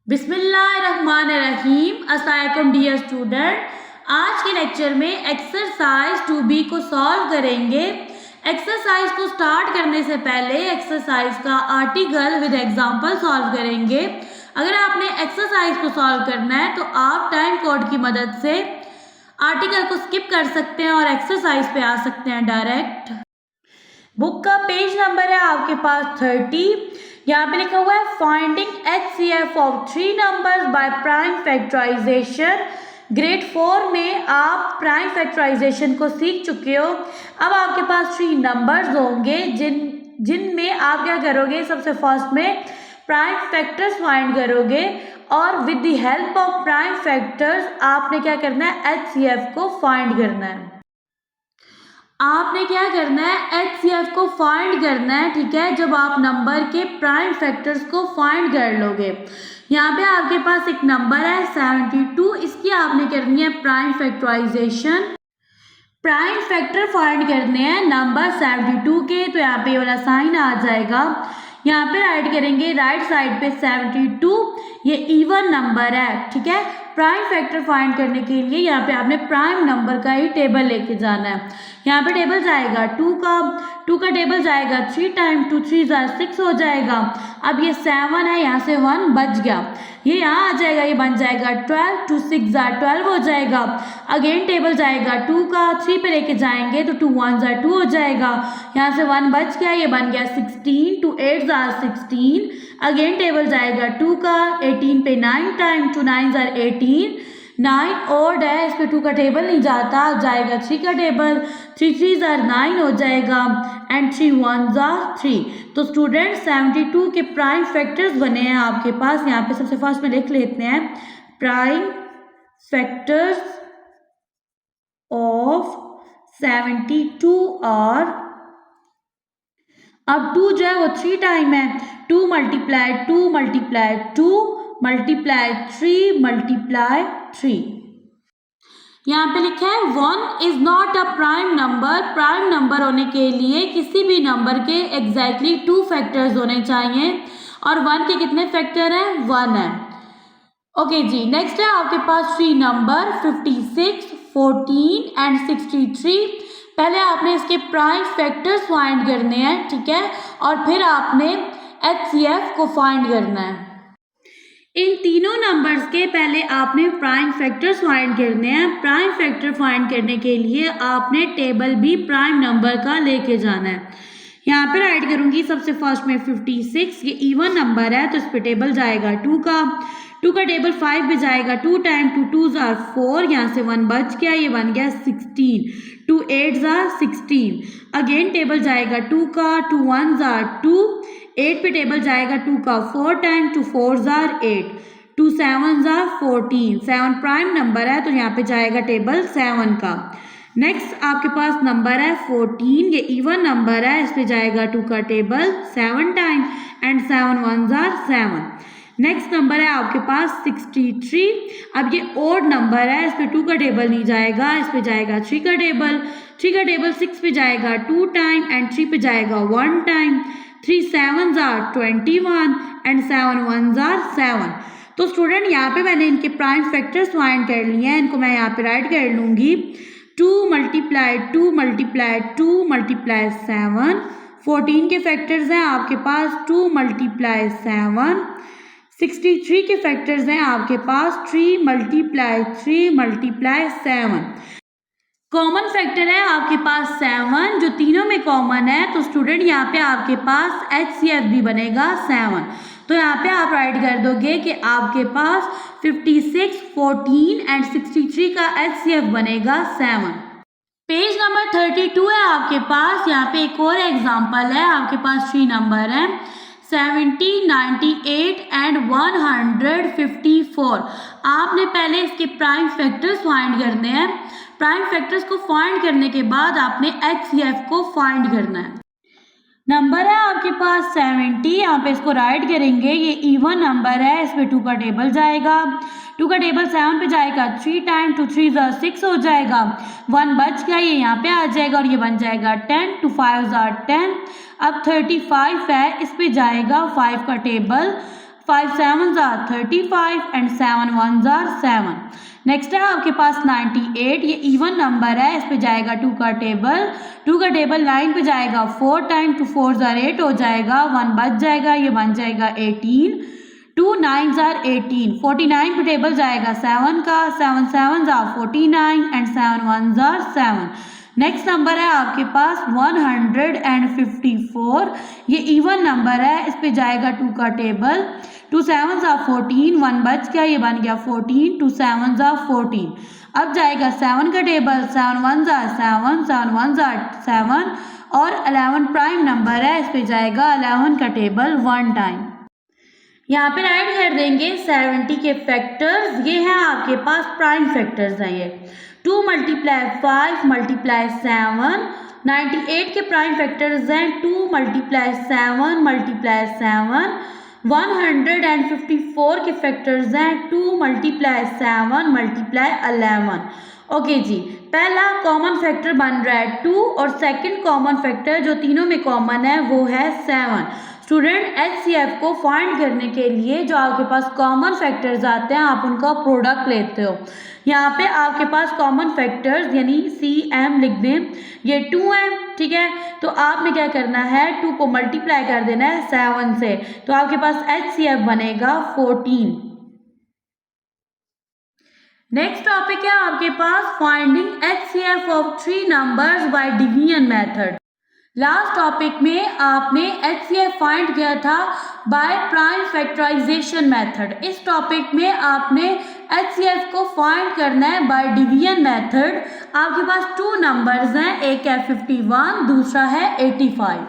बिस्मिल्लाहिर्रहमानिर्रहीम। अस्सलाम वालेकुम डियर स्टूडेंट। आज के लेक्चर में एक्सरसाइज 2B को सॉल्व करेंगे। एक्सरसाइज को स्टार्ट करने से पहले एक्सरसाइज का आर्टिकल विद एग्जांपल सॉल्व करेंगे। अगर आपने एक्सरसाइज को सॉल्व करना है तो आप टाइम कोड की मदद से आर्टिकल को स्किप कर सकते हैं और एक्सरसाइज पे आ सकते हैं डायरेक्ट। बुक का पेज नंबर है आपके पास 30। यहाँ पे लिखा हुआ है finding HCF of 3 numbers by prime factorisation. Grade 4 में आप प्राइम फैक्टराइजेशन को सीख चुके हो। अब आपके पास 3 नंबर्स होंगे जिनमें आप क्या करोगे, सबसे फर्स्ट में प्राइम फैक्टर्स फाइंड करोगे और with the help of prime factors आपने क्या करना है, HCF को फाइंड करना है। आपने क्या करना है, HCF को फाइंड करना है, ठीक है। जब आप नंबर के प्राइम फैक्टर्स को फाइंड कर लोगे, यहाँ पे आपके पास एक नंबर है 72, इसकी आपने करनी है prime factorisation. Prime factor find करने हैं नंबर 72 के, तो यहाँ पे ये वाला साइन आ जाएगा। यहाँ पे राइट करेंगे राइट साइड पे 72, ये इवन नंबर है, ठीक है। प्राइम फैक्टर फाइंड करने के लिए यहाँ पे आपने प्राइम नंबर का ही टेबल लेके जाना है। यहाँ पे टेबल जाएगा 2 का टेबल जाएगा 3 टाइम 2 3 6 हो जाएगा। अब ये 7 है, यहाँ से 1 बच गया, ये यहाँ आ जाएगा, ये बन जाएगा 12 2 6 12 हो जाएगा। अगेन टेबल जाएगा 2 का 3 पे लेके जाएंगे तो 2 1 2 हो जाएगा, यहाँ से 1 बच गया, ये बन गया 16 2 8 16। अगेन टेबल जाएगा 2 का 18 पे 9 टाइम 2 9 18, 9 और है, इस पे 2 का टेबल नहीं जाता, जाएगा 3 का टेबल, 3 3 9 हो जाएगा एंड 3 1 3। तो स्टूडेंट 72 के प्राइम फैक्टर्स बने हैं आपके पास। यहाँ पे सबसे फर्स्ट में लिख लेते हैं प्राइम फैक्टर्स ऑफ 72 और अब 2 जो है वो 3 टाइम है, 2 मल्टीप्लाई 2 मल्टीप्लाई 2 मल्टीप्लाई 3 मल्टीप्लाई 3। यहाँ पे लिखा है 1 is not a prime number. Prime number होने के लिए किसी भी नंबर के एग्जैक्टली 2 फैक्टर्स होने चाहिए और 1 के कितने फैक्टर हैं, 1 है। ओके जी, नेक्स्ट है आपके पास 3 नंबर 56 14 एंड 63। पहले आपने इसके प्राइम फैक्टर्स फाइंड करने हैं, ठीक है, और फिर आपने HCF को फाइंड करना है। इन तीनों नंबर्स के पहले आपने प्राइम फैक्टर्स फाइंड करने हैं। प्राइम फैक्टर फाइंड करने के लिए आपने टेबल भी प्राइम नंबर का लेके जाना है। यहाँ पे राइट करूंगी सबसे फर्स्ट में 56, ये इवन नंबर है तो इस पे टेबल जाएगा 2 का टेबल 5 पे जाएगा 2 टाइम 2 2 4, यहाँ से 1 बच गया, ये बन गया 16, 2 8 16। अगेन टेबल जाएगा 2 का 2 1 2, 8 पे टेबल जाएगा 2 का 4 टाइम 2 4 8, 2 7 14, 7 प्राइम नंबर है तो यहाँ पे जाएगा टेबल 7 का। नेक्स्ट आपके पास नंबर है 14, ये इवन नंबर है, इस पे जाएगा 2 का table 7 time and 7 1 7। Next number है आपके पास 63, अब ये ओड नंबर है, इस पे 2 का टेबल नहीं जाएगा, इस पे जाएगा 3 का टेबल, 6 पे जाएगा 2 टाइम एंड 3 पे जाएगा 1 टाइम, 3 7 21 एंड 7 1 7। तो स्टूडेंट यहाँ पे मैंने इनके प्राइम फैक्टर्स फाइंड कर लिए हैं, इनको मैं यहाँ पे राइट कर लूँगी 2 मल्टीप्लाई 2 मल्टीप्लाई 2 मल्टीप्लाई 7। 14 के फैक्टर्स हैं आपके पास 2 मल्टीप्लाई 7। 63 के फैक्टर्स हैं आपके पास 3 मल्टीप्लाई 3 मल्टीप्लाई 7। कॉमन फैक्टर है आपके पास 7, जो तीनों में कॉमन है, तो स्टूडेंट यहाँ पे आपके पास HCF भी बनेगा 7। तो यहाँ पे आप राइट कर दोगे कि आपके पास 56 14 एंड 63 का HCF बनेगा 7। पेज नंबर 32 है आपके पास। यहाँ पे एक और एग्जांपल है, आपके पास 3 नंबर हैं 70 98 एंड 154। आपने पहले इसके प्राइम फैक्टर्स फाइंड करने हैं। प्राइम फैक्टर्स को फाइंड करने के बाद आपने HCF को फाइंड करना है। नंबर है आपके पास 70, यहाँ पे इसको राइट करेंगे, ये इवन नंबर है, इस पे 2 का टेबल जाएगा, 2 का टेबल 7 पे जाएगा 3 टाइम 2 3 6 हो जाएगा, 1 बच गया, ये यहाँ पे आ जाएगा और ये बन जाएगा 10, 2 5 10। अब 35 है, इस पे जाएगा 5 का table, 5 7s are 35 and 7 1s are 7। Next है आपके पास 98, ये इवन नंबर है, इस पे जाएगा 2 का टेबल 9 पे जाएगा 4 टाइम 2 4s are 8 हो जाएगा, 1 बच जाएगा, ये बन जाएगा 18, 2 9s are 18। 49 पे टेबल जाएगा 7 का, 7 7s are 49 and 7 1s are 7। Next number है आपके पास 154, ये इवन नंबर है, इस पे जाएगा 2 का टेबल, 2 7s are 14, 1 बच गया, ये बन गया 14, 2 7s are 14। अब जाएगा 7 का table, 7 1s are 7, 7 1s are 7 और 11 प्राइम नंबर है, इस पे जाएगा 11 का टेबल 1 टाइम। यहाँ पे ऐड कर देंगे 70 के फैक्टर्स, ये हैं आपके पास प्राइम फैक्टर्स हैं ये 2 × 5 × 7, 98 के प्राइम फैक्टर्स हैं 2 × 7 × 7, 154 के फैक्टर्स हैं 2 × 7 × 11। ओके जी, पहला कॉमन फैक्टर बन रहा है 2 और सेकंड कॉमन फैक्टर जो तीनों में कॉमन है वो है 7। स्टूडेंट HCF को फाइंड करने के लिए जो आपके पास कॉमन फैक्टर्स आते हैं आप उनका प्रोडक्ट लेते हो। यहाँ पे आपके पास कॉमन फैक्टर्स यानी CM लिख दें, ये 2 है, ठीक है, तो आपने क्या करना है 2 को मल्टीप्लाई कर देना है 7 से, तो आपके पास HCF बनेगा 14। नेक्स्ट टॉपिक है आपके पास finding HCF of 3 numbers by division method. Last topic में आपने HCF फाइंड किया था बाय प्राइम फैक्टराइजेशन मेथड। इस टॉपिक में आपने HCF को फाइंड करना है बाय डिवीजन मेथड। आपके पास 2 नंबर्स हैं, एक है 51, दूसरा है 85।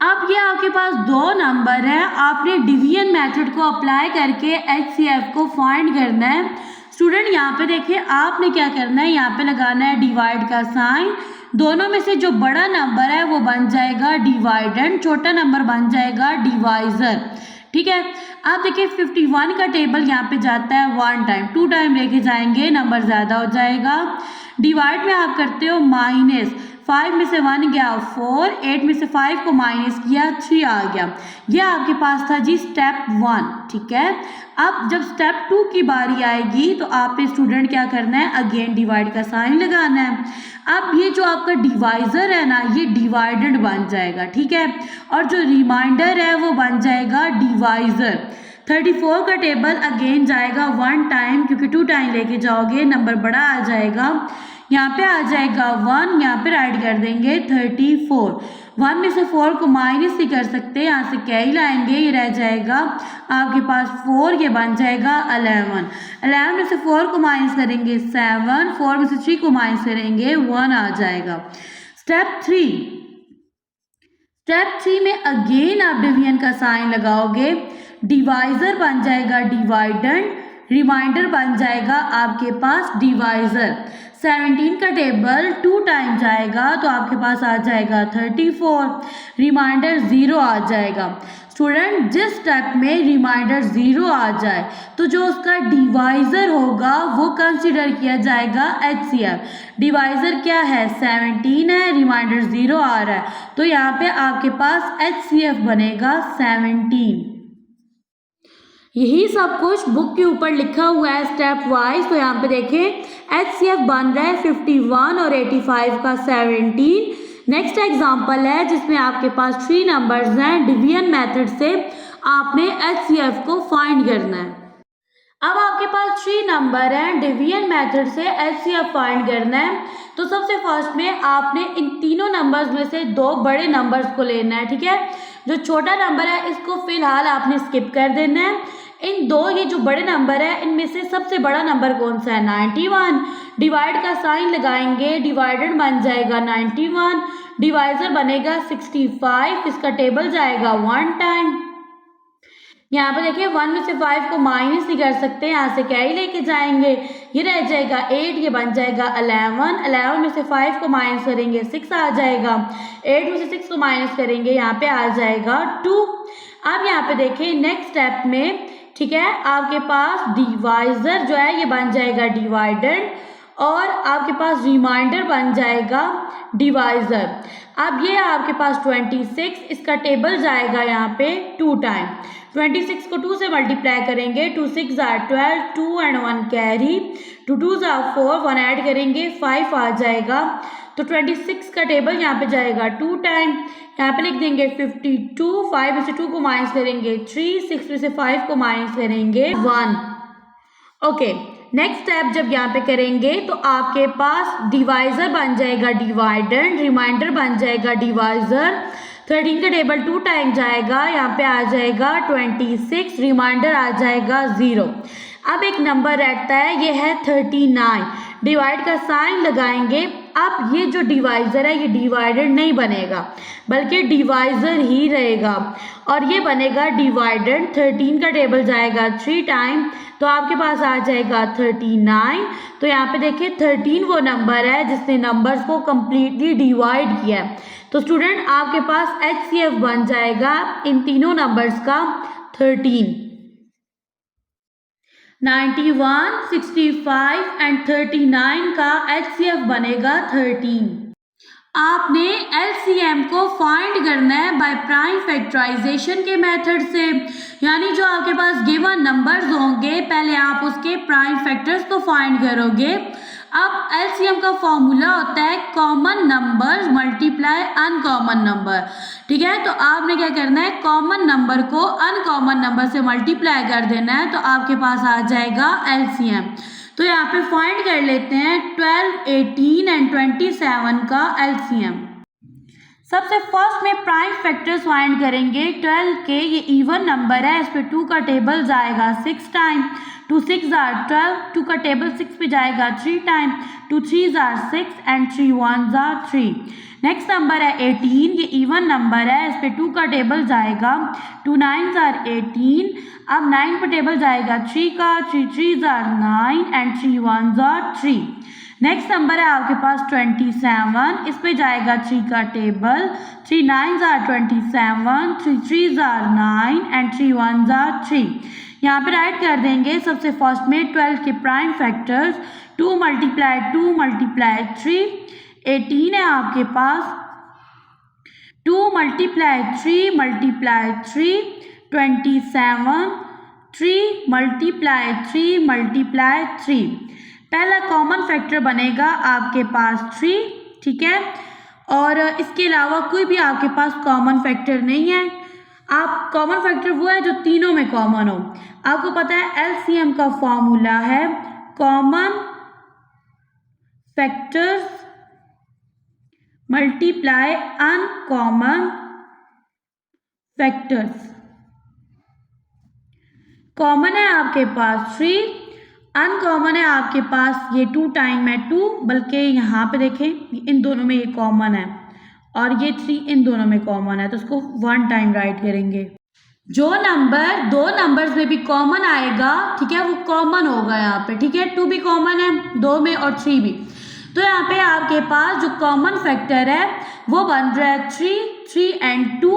अब ये आपके पास 2 नंबर हैं, आपने डिवीजन मेथड को अप्लाई करके HCF को फाइंड करना है। स्टूडेंट यहाँ पे देखिए आपने क्या करना है, यहाँ पे लगाना है डिवाइड का साइन, दोनों में से जो बड़ा नंबर है वो बन जाएगा डिवाइडेंड, छोटा नंबर बन जाएगा डिवाइजर, ठीक है। अब देखिए 51 का टेबल यहाँ पे जाता है 1 टाइम, 2 टाइम लेके जाएंगे नंबर ज़्यादा हो जाएगा। डिवाइड में आप करते हो माइनस, 5 में से 1 गया 4, 8 में से 5 को माइनस किया 3 आ गया। यह आपके पास था जी स्टेप 1, ठीक है। अब जब स्टेप 2 की बारी आएगी तो आप स्टूडेंट क्या करना है, अगेन डिवाइड का साइन लगाना है। अब ये जो आपका डिवाइजर है ना ये डिवाइडेड बन जाएगा, ठीक है, और जो रिमाइंडर है वो बन जाएगा डिवाइजर। 34 का टेबल अगेन जाएगा 1 टाइम, क्योंकि 2 टाइम लेके जाओगे नंबर बड़ा आ जाएगा। यहाँ पे आ जाएगा 1, यहाँ पे राइट कर देंगे 34। 1 में से 4 को माइनस नहीं कर सकते, यहाँ से क्या ही लाएंगे, ये रह जाएगा आपके पास 4, ये बन जाएगा 11। 11 में से 4 को माइनस करेंगे 7, 4 में से 3 को माइनस करेंगे 1 आ जाएगा। स्टेप 3 में अगेन आप डिवीजन का साइन लगाओगे, डिवाइजर बन जाएगा डिवाइडेंड, रिमाइंडर बन जाएगा आपके पास डिवाइजर। 17 का टेबल 2 टाइम जाएगा तो आपके पास आ जाएगा 34, रिमाइंडर 0 आ जाएगा। स्टूडेंट जिस स्टेप में रिमाइंडर 0 आ जाए तो जो उसका डिवाइजर होगा वो कंसिडर किया जाएगा HCF। डिवाइजर क्या है 17 है, रिमाइंडर 0 आ रहा है तो यहाँ पे आपके पास HCF बनेगा 17। यही सब कुछ बुक के ऊपर लिखा हुआ है स्टेप वाइज। तो यहाँ पे देखें HCF बन रहा है 51 और 85 का 17। नेक्स्ट एग्जांपल है जिसमें आपके पास 3 नंबर्स हैं, डिवीजन मेथड से आपने HCF को फाइंड करना है। अब आपके पास 3 नंबर हैं, डिवीजन मेथड से HCF फाइंड करना है। तो सबसे फर्स्ट में आपने इन तीनों नंबर्स में से 2 बड़े नंबर्स को लेना है, ठीक है। जो छोटा नंबर है इसको फिलहाल आपने स्किप कर देना है। इन 2 ये जो बड़े नंबर है इनमें से सबसे बड़ा नंबर कौन सा है 91। डिवाइड का साइन लगाएंगे, डिवाइडेड बन जाएगा 91, डिवाइजर बनेगा 65, इसका टेबल जाएगा 1 टाइम। यहाँ पे देखिए 1 में से 5 को माइनस नहीं कर सकते, यहाँ से क्या ही लेके जाएंगे, ये रह जाएगा 8, ये बन जाएगा 11। 11 में से 5 को माइनस करेंगे 6 आ जाएगा, 8 में से 6 को माइनस करेंगे यहाँ पे आ जाएगा 2। अब यहाँ पे देखिए नेक्स्ट स्टेप में, ठीक है, आपके पास डिवाइजर जो है ये बन जाएगा डिवाइडेड और आपके पास रिमाइंडर बन जाएगा डिवाइजर। अब ये आपके पास 26, इसका टेबल जाएगा यहाँ पे 2 टाइम। 26 को 2 से मल्टीप्लाई करेंगे, 2 6 are 12, 2 and 1 carry, 2 2 are 4, 1 add करेंगे 5 आ जाएगा। तो 26 का टेबल यहाँ पे जाएगा 2 टाइम, यहाँ पे लिख देंगे 52, 5 में से 2 को माइनस करेंगे 3, 6 में से 5 को माइनस करेंगे 1। ओके, नेक्स्ट स्टेप जब यहाँ पे करेंगे तो आपके पास डिवाइजर बन जाएगा डिवाइडेंड, रिमाइंडर बन जाएगा डिवाइजर। 13 का टेबल 2 टाइम जाएगा, यहाँ पे आ जाएगा 26, रिमाइंडर आ जाएगा 0। अब एक नंबर रहता है, ये है 39, डिवाइड का साइन लगाएंगे। अब ये जो डिवाइजर है ये डिवाइडेड नहीं बनेगा बल्कि डिवाइजर ही रहेगा और ये बनेगा डिवाइडेड। 13 का टेबल जाएगा 3 टाइम, तो आपके पास आ जाएगा 39। तो यहाँ पे देखिए 13 वो नंबर है जिसने नंबर्स को कम्प्लीटली डिवाइड किया है। तो स्टूडेंट आपके पास HCF बन जाएगा इन तीनों नंबर्स का 13। 91, 65 एंड 39 का HCF बनेगा 13। आपने LCM को फाइंड करना है बाय प्राइम फैक्टराइजेशन के मेथड से, यानी जो आपके पास गिवन नंबर्स होंगे पहले आप उसके प्राइम फैक्टर्स को फाइंड करोगे। अब LCM का फॉर्मूला होता है common numbers multiply uncommon number, ठीक है। तो आपने क्या करना है, कॉमन नंबर को अनकॉमन नंबर से मल्टीप्लाई कर देना है, तो आपके पास आ जाएगा LCM। तो यहाँ पे फाइंड कर लेते हैं 12, 18 एंड 27 का LCM। सबसे फर्स्ट में प्राइम फैक्टर्स फाइंड करेंगे। 12 के ये इवन नंबर है, इस पे 2 का टेबल जाएगा 6 टाइम, 2 6 आर 12, 2 का टेबल 6 पे जाएगा 3 time, 2 3 are 6 and 3 1 are 3। Next number है 18, ये इवन नंबर है, इस पे 2 का टेबल जाएगा, 2 9 आर 18, अब 9 पर टेबल जाएगा 3 का, 3 3 are 9 and 3 1 are 3। Next number है आपके पास 27, इस पे जाएगा 3 का table, 3 9 are 27, 3 3 are 9 and 3 1 are 3। यहाँ पे राइट कर देंगे सबसे फर्स्ट में 12 के प्राइम फैक्टर्स, 2 मल्टीप्लाई 2 मल्टीप्लाई 3, 18 है आपके पास, 2 मल्टीप्लाई 3 मल्टीप्लाई 3, 27, 3 मल्टीप्लाई 3 मल्टीप्लाई 3। पहला कॉमन फैक्टर बनेगा आपके पास 3, ठीक है, और इसके अलावा कोई भी आपके पास कॉमन फैक्टर नहीं है। आप कॉमन फैक्टर वो है जो तीनों में कॉमन हो। आपको पता है LCM का फॉर्मूला है common factors multiply uncommon factors. Common है आपके पास 3, अनकॉमन है आपके पास ये 2 टाइम है 2, बल्कि यहाँ पे देखें इन दोनों में ये कॉमन है और ये 3 इन दोनों में कॉमन है, तो उसको 1 टाइम राइट करेंगे। जो नंबर 2 नंबर्स में भी कॉमन आएगा, ठीक है, वो कॉमन होगा यहाँ पे, ठीक है। 2 भी कॉमन है 2 में और 3 भी, तो यहाँ पे आपके पास जो कॉमन फैक्टर है वो बन रहा है 3 एंड 2।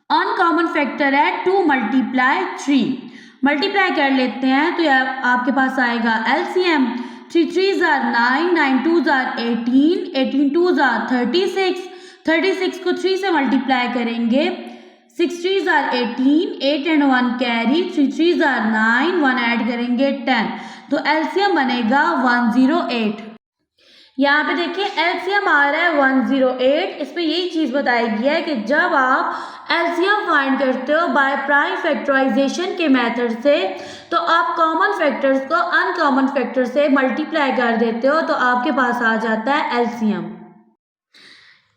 अनकॉमन फैक्टर है 2 मल्टीप्लाई 3, मल्टीप्लाई कर लेते हैं तो आपके पास आएगा LCM, 3 3 आर 9, 9 2 आर 18, 18 2 आर 36, 36 को 3 से मल्टीप्लाई करेंगे, 6 3 are 18, 8 and 1 carry, 3 3 are 9, 1 add करेंगे 10, तो LCM बनेगा 108। यहाँ पे देखिए LCM आ रहा है 108। इसमें यही चीज़ बताई गई है कि जब आप LCM फाइंड करते हो बाय प्राइम फैक्टराइजेशन के मेथड से, तो आप कॉमन फैक्टर्स को अनकॉमन फैक्टर से मल्टीप्लाई कर देते हो, तो आपके पास आ जाता है LCM।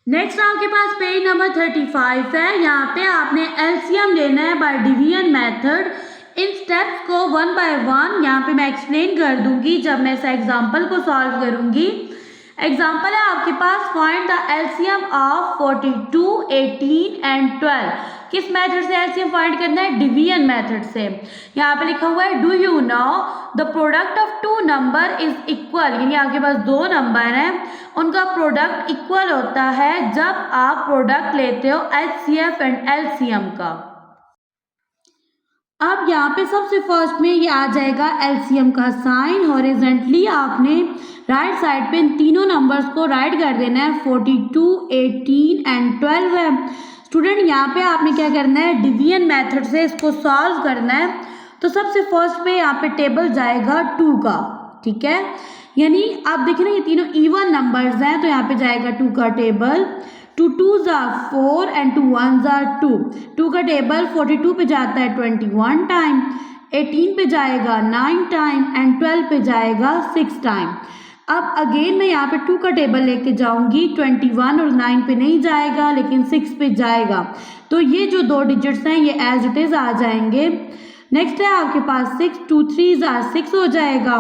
नेक्स्ट आपके पास पेज नंबर 35 है। यहाँ पे आपने LCM लेना है बाय डिवीजन मेथड। इन स्टेप्स को 1 बाय 1 यहाँ पे मैं एक्सप्लेन कर दूंगी जब मैं इस एग्जाम्पल को सॉल्व करूंगी। एग्जाम्पल है आपके पास find the LCM of 42, 18 and 12। किस मेथड से LCM फाइंड करना है? डिवीजन मेथड से। यहाँ पे लिखा हुआ है do you know the product of two number is equal, यानी आपके पास दो नंबर हैं, उनका प्रोडक्ट इक्वल होता है जब आप प्रोडक्ट लेते हो HCF एंड LCM का। अब यहाँ पे सबसे फर्स्ट में ये आ जाएगा LCM का साइन। हॉरिजॉन्टली आपने राइट साइड पे इन तीनों नंबर्स को राइट कर देना है। 42, 18 एंड 12 है। स्टूडेंट यहाँ पे आपने क्या करना है, डिवीजन मेथड से इसको सॉल्व करना है। तो सबसे फर्स्ट पे यहाँ पे टेबल जाएगा 2 का, ठीक है, यानी आप देखिए ना ये तीनों इवन नंबर्स हैं, तो यहाँ पे जाएगा 2 का table. 2 2s are 4 and 2 1s are 2। 2 का टेबल 42 पे जाता है 21 टाइम, 18 पे जाएगा 9 टाइम एंड 12 पे जाएगा 6 टाइम। अब अगेन मैं यहाँ पे 2 का टेबल लेके जाऊंगी, 21 और 9 पे नहीं जाएगा लेकिन 6 पे जाएगा, तो ये जो 2 डिजिट्स हैं ये एज इट इज आ जाएंगे। नेक्स्ट है आपके पास 6, 2 3s are 6 हो जाएगा।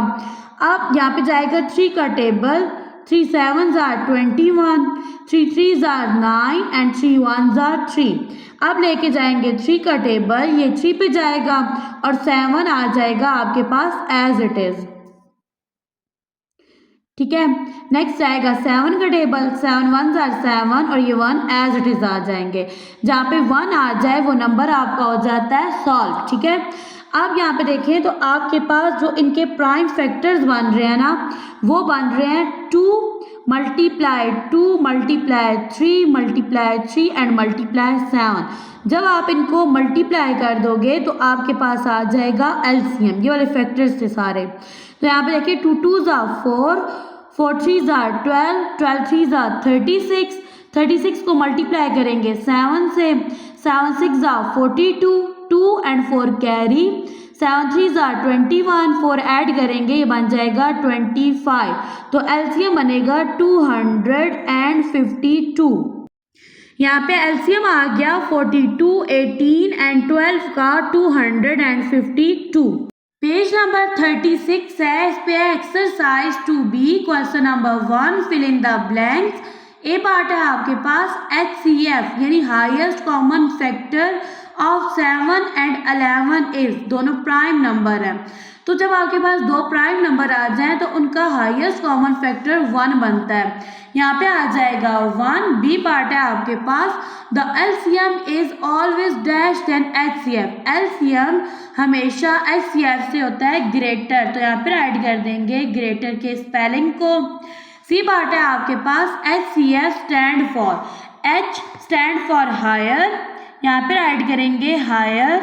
अब यहाँ पे जाएगा 3 का table, 3 7s are 21, 3 3s are 9 and 3 1s are 3। अब लेके जाएंगे 3 का टेबल, ये 3 पे जाएगा और 7 आ जाएगा आपके पास एज इट इज, ठीक है। नेक्स्ट आएगा 7 का टेबल, 7 1s are 7 और ये 1 एज इट इज आ जाएंगे। जहाँ पे 1 आ जाए वो नंबर आपका हो जाता है सॉल्व, ठीक है। अब यहाँ पे देखें तो आपके पास जो इनके प्राइम फैक्टर्स बन रहे हैं ना, वो बन रहे हैं 2 multiply 2 multiply 3 multiply 3 and multiply 7। जब आप इनको मल्टीप्लाई कर दोगे तो आपके पास आ जाएगा एलसीएम, ये वाले फैक्टर्स थे सारे। तो यहाँ पे देखिए 2 2s are 4, 4 3s are 12, 12 3s are 36, 36 को मल्टीप्लाई करेंगे 7 से, 7 6s are 42, 2 and 4 carry, 7 3s are 21, 4 add करेंगे ये बन जाएगा 25। तो एलसीएम बनेगा 252। यहाँ पे एलसीएम आ गया 42, 18 एंड 12 का 252। पेज नंबर 36 है, इस पे है exercise 2B, question number 1, fill in the blanks. A part है आपके पास HCF यानी highest common factor of 7 and 11 is, दोनों प्राइम नंबर है। तो जब आपके पास 2 प्राइम नंबर आ जाएं तो उनका हाईएस्ट कॉमन फैक्टर 1 बनता है। यहाँ पे आ जाएगा 1। बी पार्ट है आपके पास the LCM is always dash than HCF, LCM हमेशा HCF से होता है ग्रेटर, तो यहाँ पे ऐड कर देंगे ग्रेटर के स्पेलिंग को। सी पार्ट है आपके पास HCF stand for, H stand for higher, यहाँ पे ऐड करेंगे higher,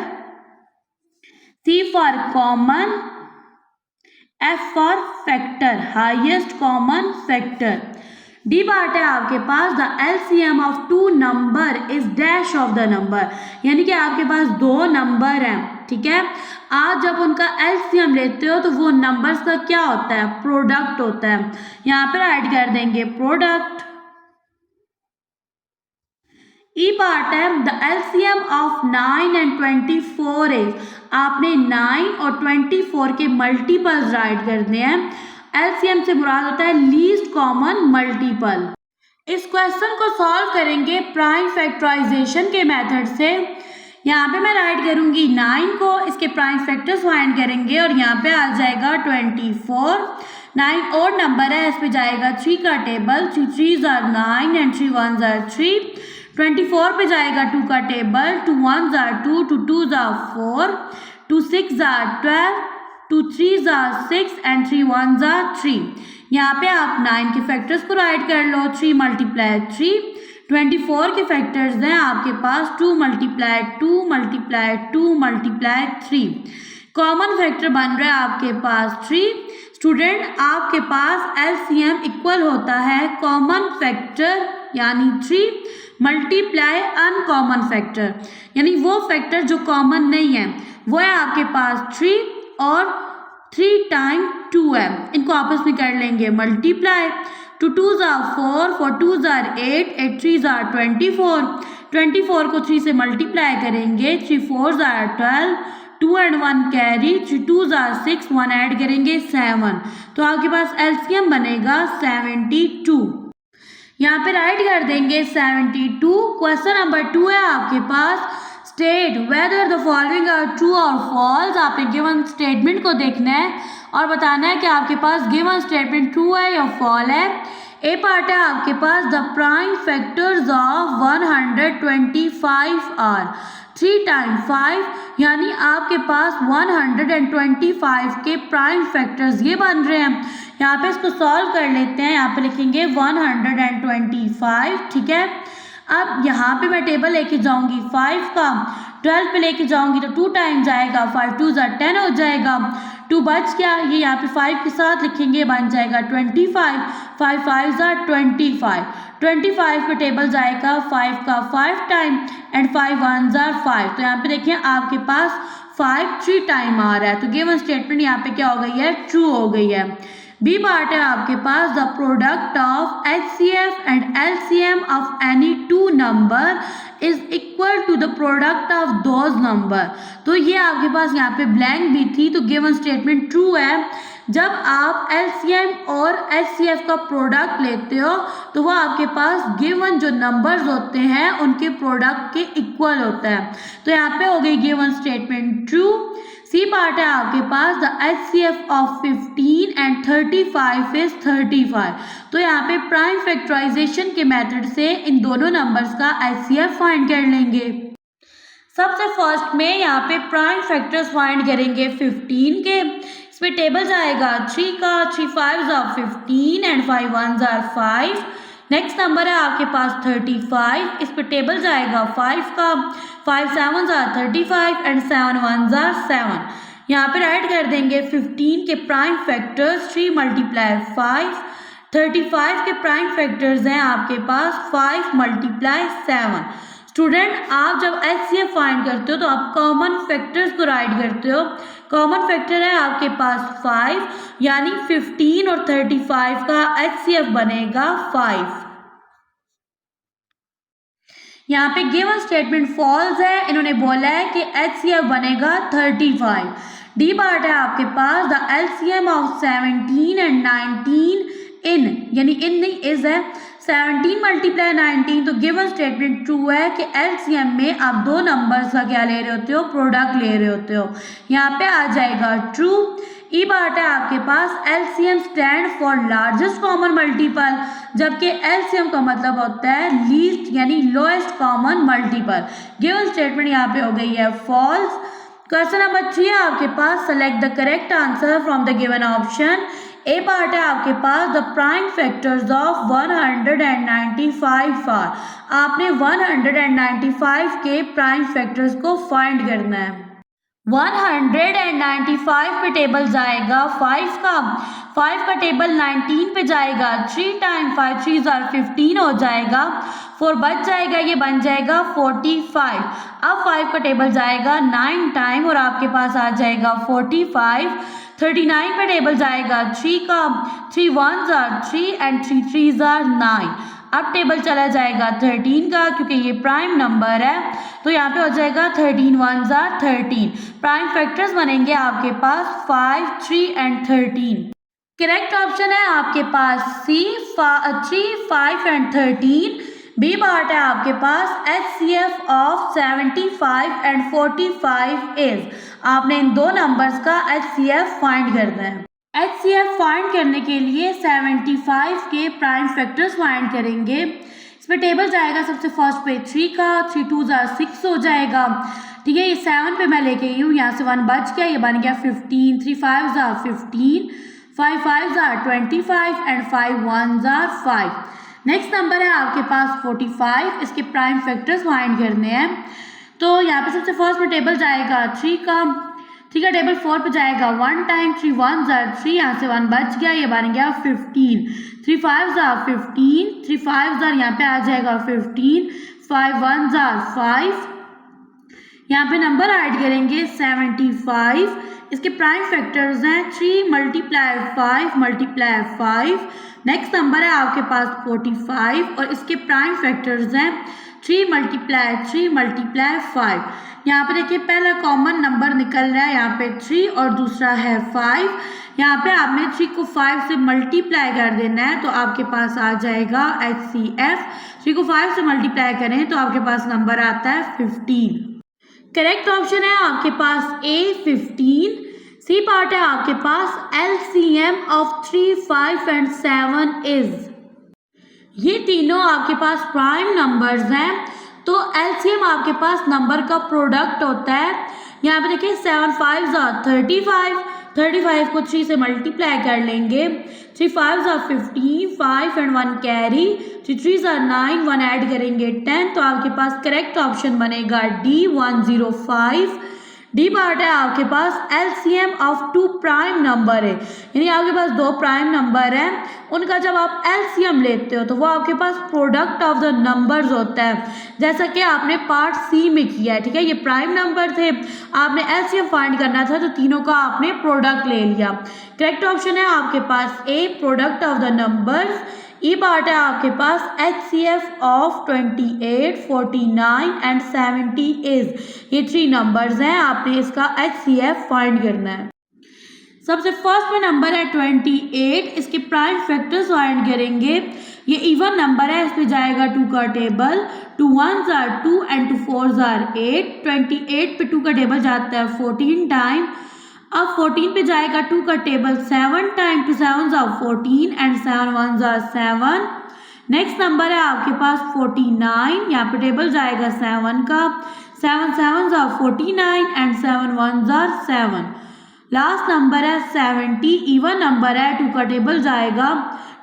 C for common, F for factor, highest common factor. D part है आपके पास the LCM of 2 number is dash of the number, यानी कि आपके पास 2 नंबर हैं, ठीक है। आज जब उनका एलसीएम लेते हो तो वो नंबर्स का क्या होता है, प्रोडक्ट होता है, यहाँ पर ऐड कर देंगे प्रोडक्ट। ई पार्ट है the LCM of 9 and 24 is, आपने 9 और 24 के मल्टीपल्स राइट करने हैं। एलसीएम से मुराद होता है लीस्ट कॉमन मल्टीपल। इस क्वेश्चन को सॉल्व करेंगे प्राइम फैक्टराइजेशन के मेथड से। यहाँ पे मैं राइट करूंगी 9 को, इसके प्राइम फैक्टर्स फाइंड करेंगे और यहाँ पे आ जाएगा 24। 9 और नंबर है, इस पे जाएगा 3 का table, 3 3s are 9 and 3 1s are 3। 24 पे जाएगा 2 का table, 2 1s are 2, 2 2s are 4, 2 6s are 12, 2 3s are 6 and 3 1s are 3। यहाँ पे आप 9 के फैक्टर्स को राइट कर लो, 3 मल्टीप्लाई 3। 24 के फैक्टर्स हैं आपके पास 2 multiply 2 multiply 2 multiply 3। Common factor बन रहा है आपके पास 3। स्टूडेंट आपके पास एलसीएम इक्वल होता है कॉमन फैक्टर यानी 3 मल्टीप्लाई अनकॉमन फैक्टर, यानी वो फैक्टर जो कॉमन नहीं है वो है आपके पास 3 और 3 टाइम 2 है, इनको आपस में कर लेंगे multiply. 2 2s are 4, 4 2s are 8, 8 3s are 24। 24 को 3 से मल्टीप्लाई करेंगे, 3 4s are 12, 2 and 1 carry, 3 2s are 6, 1 add करेंगे 7। तो आपके पास एलसीएम बनेगा 72। यहाँ पे राइट कर देंगे 72। क्वेश्चन नंबर 2 है आपके पास state whether the following are true और फॉल्स। आपने गिवन स्टेटमेंट को देखना है और बताना है कि आपके पास गिवन स्टेटमेंट ट्रू है या फॉल है। ए पार्ट है आपके पास the prime factors of 125 are 3 time 5, यानी आपके पास 125 के प्राइम फैक्टर्स ये बन रहे हैं। यहाँ पे इसको सॉल्व कर लेते हैं, यहाँ पे लिखेंगे 125, ठीक है। अब यहाँ पे मैं टेबल लेके जाऊंगी 5 का, 12 पे लेके जाऊंगी तो 2 टाइम जाएगा, 5 2 ज़ा 10 हो जाएगा, 2 बच गया, ये यहाँ पे 5 के साथ लिखेंगे, बन जाएगा 25, 5 5 ज़ा 25, 25 पे टेबल जाएगा 5 का 5 टाइम एंड 5 1 ज़ा 5। तो यहाँ पे देखिए आपके पास 5 3 टाइम आ रहा है, तो गिवन स्टेटमेंट यहाँ पे क्या हो गई है, ट्रू हो गई है। बी पार्ट है आपके पास, the product of HCF and LCM of any two number is equal to the product of those number. तो ये आपके पास यहाँ पे ब्लैंक भी थी, तो गिवन स्टेटमेंट ट्रू है। जब आप LCM और HCF का प्रोडक्ट लेते हो तो वह आपके पास गिवन जो नंबर्स होते हैं उनके प्रोडक्ट के इक्वल होता है, तो यहाँ पे हो गई given statement true. C part है आपके पास, the HCF of 15 and 35 is 35। तो यहाँ पे प्राइम फैक्टराइजेशन के मेथड से इन दोनों नंबर्स का HCF फाइंड कर लेंगे। सबसे फर्स्ट में यहाँ पे प्राइम फैक्टर्स फाइंड करेंगे 15 के, इस पे टेबल जाएगा 3 का, 3 5 ज़ा 15 एंड 5 1 ज़ा 5। नेक्स्ट नंबर है आपके पास 35, इस पे टेबल जाएगा 5 का, 5 7 ज़ा 35 एंड 7 1 ज़ा 7। यहाँ पे राइट कर देंगे 15 के प्राइम फैक्टर्स 3 मल्टीप्लाई 5, 35 के प्राइम फैक्टर्स हैं आपके पास 5 मल्टीप्लाई 7। स्टूडेंट आप जब HCF फाइंड करते हो तो आप कॉमन फैक्टर्स को राइट करते हो। कॉमन फैक्टर है आपके पास 5, यानी 15 और 35 का HCF बनेगा 5। यहाँ पे गिवन स्टेटमेंट फॉल्स है, इन्होंने बोला है कि HCF बनेगा 35। डी पार्ट है आपके पास, द LCM ऑफ 17 एंड 19 इन, यानी इन नहीं इज है, 17 मल्टीप्लाई 19, तो गिवन स्टेटमेंट ट्रू है कि LCM में आप दो नंबर्स का क्या ले रहे होते हो, प्रोडक्ट ले रहे होते हो, यहाँ पे आ जाएगा ट्रू। ई पार्ट है आपके पास, LCM stand for largest common multiple, जबकि LCM का मतलब होता है लीस्ट यानी lowest common multiple. Given statement यहाँ पे हो गई है फॉल्स। क्वेश्चन नंबर 3 है आपके पास, select the correct answer from the given option. A part है आपके पास, the prime factors of 195 are, आपने 195 के प्राइम फैक्टर्स को फाइंड करना है। 195 पे टेबल जाएगा 5 का, 5 का टेबल 19 पे जाएगा, 3 टाइम 5 3 ज़ा 15 हो जाएगा, 4 बच जाएगा, ये बन जाएगा 45। अब 5 का टेबल जाएगा 9 टाइम और आपके पास आ जाएगा 45। 39 पे टेबल जाएगा 3 का, 3 1 ज़ा 3 एंड 3 3 ज़ा 9। अब टेबल चला जाएगा 13 का, क्योंकि ये प्राइम नंबर है, तो यहाँ पे हो जाएगा 13 1 ज़ा 13। प्राइम फैक्टर्स बनेंगे आपके पास 5 3 एंड 13। करेक्ट ऑप्शन है आपके पास सी 3 5 एंड 13। बी पार्ट है आपके पास, HCF ऑफ 75 एंड 45 इज, आपने इन दो नंबर्स का HCF फाइंड करना है। HCF फाइंड करने के लिए 75 के प्राइम फैक्टर्स फाइंड करेंगे। इस पर टेबल जाएगा सबसे फर्स्ट पे 3 का, 3 2 ज़ा 6 हो जाएगा, ठीक है। ये 7 पे मैं लेके गई हूँ, यहाँ से 1 बच गया, ये बन गया 15, 3 5 ज़ा 15, 5 5 ज़ा 25 एंड 5 1 ज़ा 5। नेक्स्ट नंबर है आपके पास 45, इसके प्राइम फैक्टर्स फाइंड करने हैं। तो यहाँ पे सबसे फर्स्ट में टेबल जाएगा 3 का, ठीक है, टेबल 4 पे जाएगा 1 टाइम, 3 1 ज़ा 3, यहाँ से 1 बच गया, ये बन गया 15, 3 5 ज़ा 15, 3 5 ज़ा यहाँ पे आ जाएगा 15, 5 1 ज़ा 5, यहाँ पे नंबर ऐड करेंगे 75। इसके प्राइम फैक्टर्स हैं 3 मल्टीप्लाई 5 मल्टीप्लाई 5। नेक्स्ट नंबर है आपके पास 45 और इसके प्राइम फैक्टर्स हैं 3 मल्टीप्लाई 3 मल्टीप्लाई 5। यहाँ पे देखिए पहला कॉमन नंबर निकल रहा है यहाँ पे 3 और दूसरा है 5। यहाँ पे आपने 3 को 5 से मल्टीप्लाई कर देना है, तो आपके पास आ जाएगा HCF। 3 को 5 से मल्टीप्लाई करें तो आपके पास नंबर आता है 15। करेक्ट ऑप्शन है आपके पास A 15। सी पार्ट है आपके पास, LCM ऑफ 3 5 एंड 7 इज, ये तीनों आपके पास प्राइम नंबर्स हैं, तो LCM आपके पास नंबर का प्रोडक्ट होता है। यहाँ पे देखिए 7 5 ज़ा 35, 35 को 3 से मल्टीप्लाई कर लेंगे, 3 5 are 15, 5 and 1 carry, 3 3 are 9, 1 add करेंगे 10, तो आपके पास करेक्ट ऑप्शन बनेगा D 105। डी पार्ट है आपके पास LCM of two prime number है, यानी आपके पास दो प्राइम नंबर हैं, उनका जब आप एलसीएम लेते हो तो वो आपके पास प्रोडक्ट ऑफ द नंबर्स होता है, जैसा कि आपने पार्ट सी में किया है। ठीक है, ये प्राइम नंबर थे, आपने एलसीएम फाइंड करना था तो तीनों का आपने प्रोडक्ट ले लिया। करेक्ट ऑप्शन है आपके पास A, product of the numbers. E part है आपके पास HCF ऑफ 28, 49 एंड 70 इज, ये 3 नंबर्स हैं, आपने इसका HCF फाइंड करना है। सबसे फर्स्ट में नंबर है 28, इसके प्राइम फैक्टर्स फाइंड करेंगे। ये इवन नंबर है, इस पे जाएगा 2 का table, 2 1s are 2 and 2 4s are 8। 28 पे 2 का टेबल जाता है 14 टाइम, अब 14 पे जाएगा 2 का table 7 time, 2 7s are 14 and 7 1s are 7। Next number है आपके पास 49, यहाँ पे टेबल जाएगा 7 का, 7 7s are 49 and 7 1s are 7। Last number है 70, इवन नंबर है, 2 का टेबल जाएगा,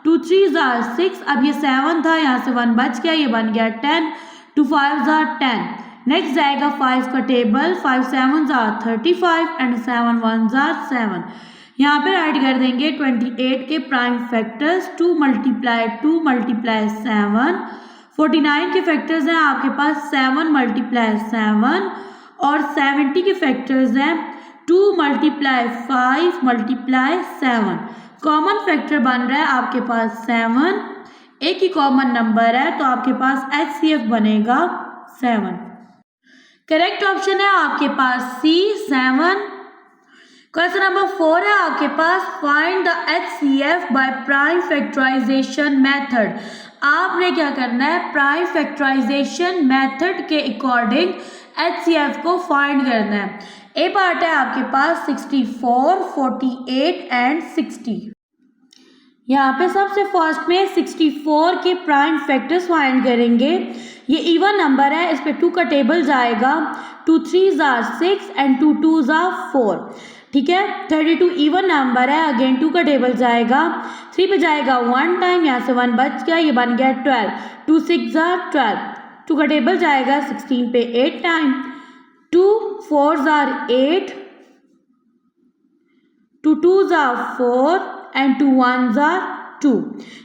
2 3s are 6, अब ये 7 था, यहाँ से 1 बच गया, ये बन गया 10, 2 5s are 10। नेक्स्ट जाएगा 5 का table, 5 7s are 35 and 7 1s are 7। यहाँ पे राइट कर देंगे 28 के प्राइम फैक्टर्स, 2 मल्टीप्लाई 2 मल्टीप्लाई 7। 49 के फैक्टर्स हैं आपके पास 7 मल्टीप्लाई 7, और 70 के फैक्टर्स हैं 2 मल्टीप्लाई 5 मल्टीप्लाई 7। कॉमन फैक्टर बन रहा है आपके पास 7, एक ही कॉमन नंबर है तो आपके पास HCF बनेगा 7। करेक्ट ऑप्शन है आपके पास सी, 7। क्वेश्चन नंबर 4 है आपके पास, find the HCF by prime factorisation method. आपने क्या करना है, प्राइम फैक्टराइजेशन मेथड के अकॉर्डिंग HCF को फाइंड करना है। ए पार्ट है आपके पास 64, 48 एंड 60। यहाँ पे सबसे फर्स्ट में 64 के प्राइम फैक्टर्स फाइंड करेंगे। ये इवन नंबर है, इस पे 2 का टेबल जाएगा, 2 3s are 6 and 2 2s are 4। ठीक है, 32 इवन नंबर है, अगेन 2 का टेबल जाएगा, 3 पे जाएगा 1 टाइम, यहाँ से 1 बच गया, ये बन गया 12, 2 6s are 12। 2 का टेबल जाएगा 16 पे 8 time, 2 4s are 8, 2 2s are 4 and 2 1s are 2।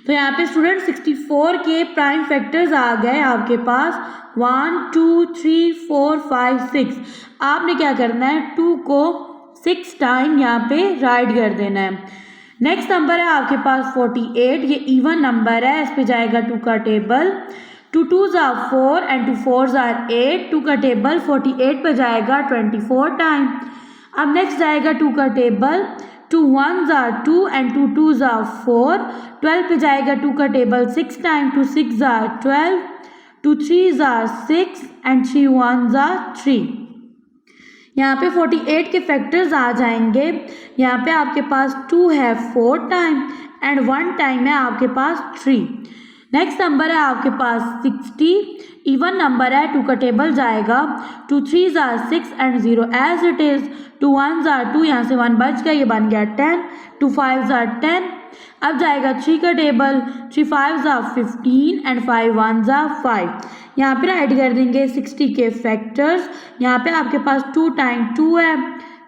तो यहाँ पे स्टूडेंट 64 के प्राइम फैक्टर्स आ गए आपके पास 1 2 3 4 5 6। आपने क्या करना है, 2 को 6 टाइम यहाँ पे राइट कर देना है। नेक्स्ट नंबर है आपके पास 48, ये इवन नंबर है, इस पे जाएगा 2 का table, 2 2s are 4 and 2 4s are 8। 2 का टेबल 48 पे जाएगा 24 टाइम। अब नेक्स्ट जाएगा 2 का table, 2 1s are 2 and 2 2s are 4। 12 पे जाएगा 2 का table 6 time, 2 6s are 12, 2 3s are 6 and 3 1s are 3। यहाँ पे 48 के फैक्टर्स आ जाएंगे, यहाँ पे आपके पास 2 है 4 टाइम एंड 1 टाइम है आपके पास 3। नेक्स्ट नंबर है आपके पास 60, इवन नंबर है, 2 का टेबल जाएगा, 2 3s are 6 and 0 as it is, 2 1s are 2, यहाँ से 1 बच गया, ये बन गया 10, 2 5s are 10। अब जाएगा 3 का table, 3 5s are 15 and 5 1s are 5। यहाँ पे ऐड कर देंगे 60 के फैक्टर्स, यहाँ पे आपके पास 2 टाइम 2 है,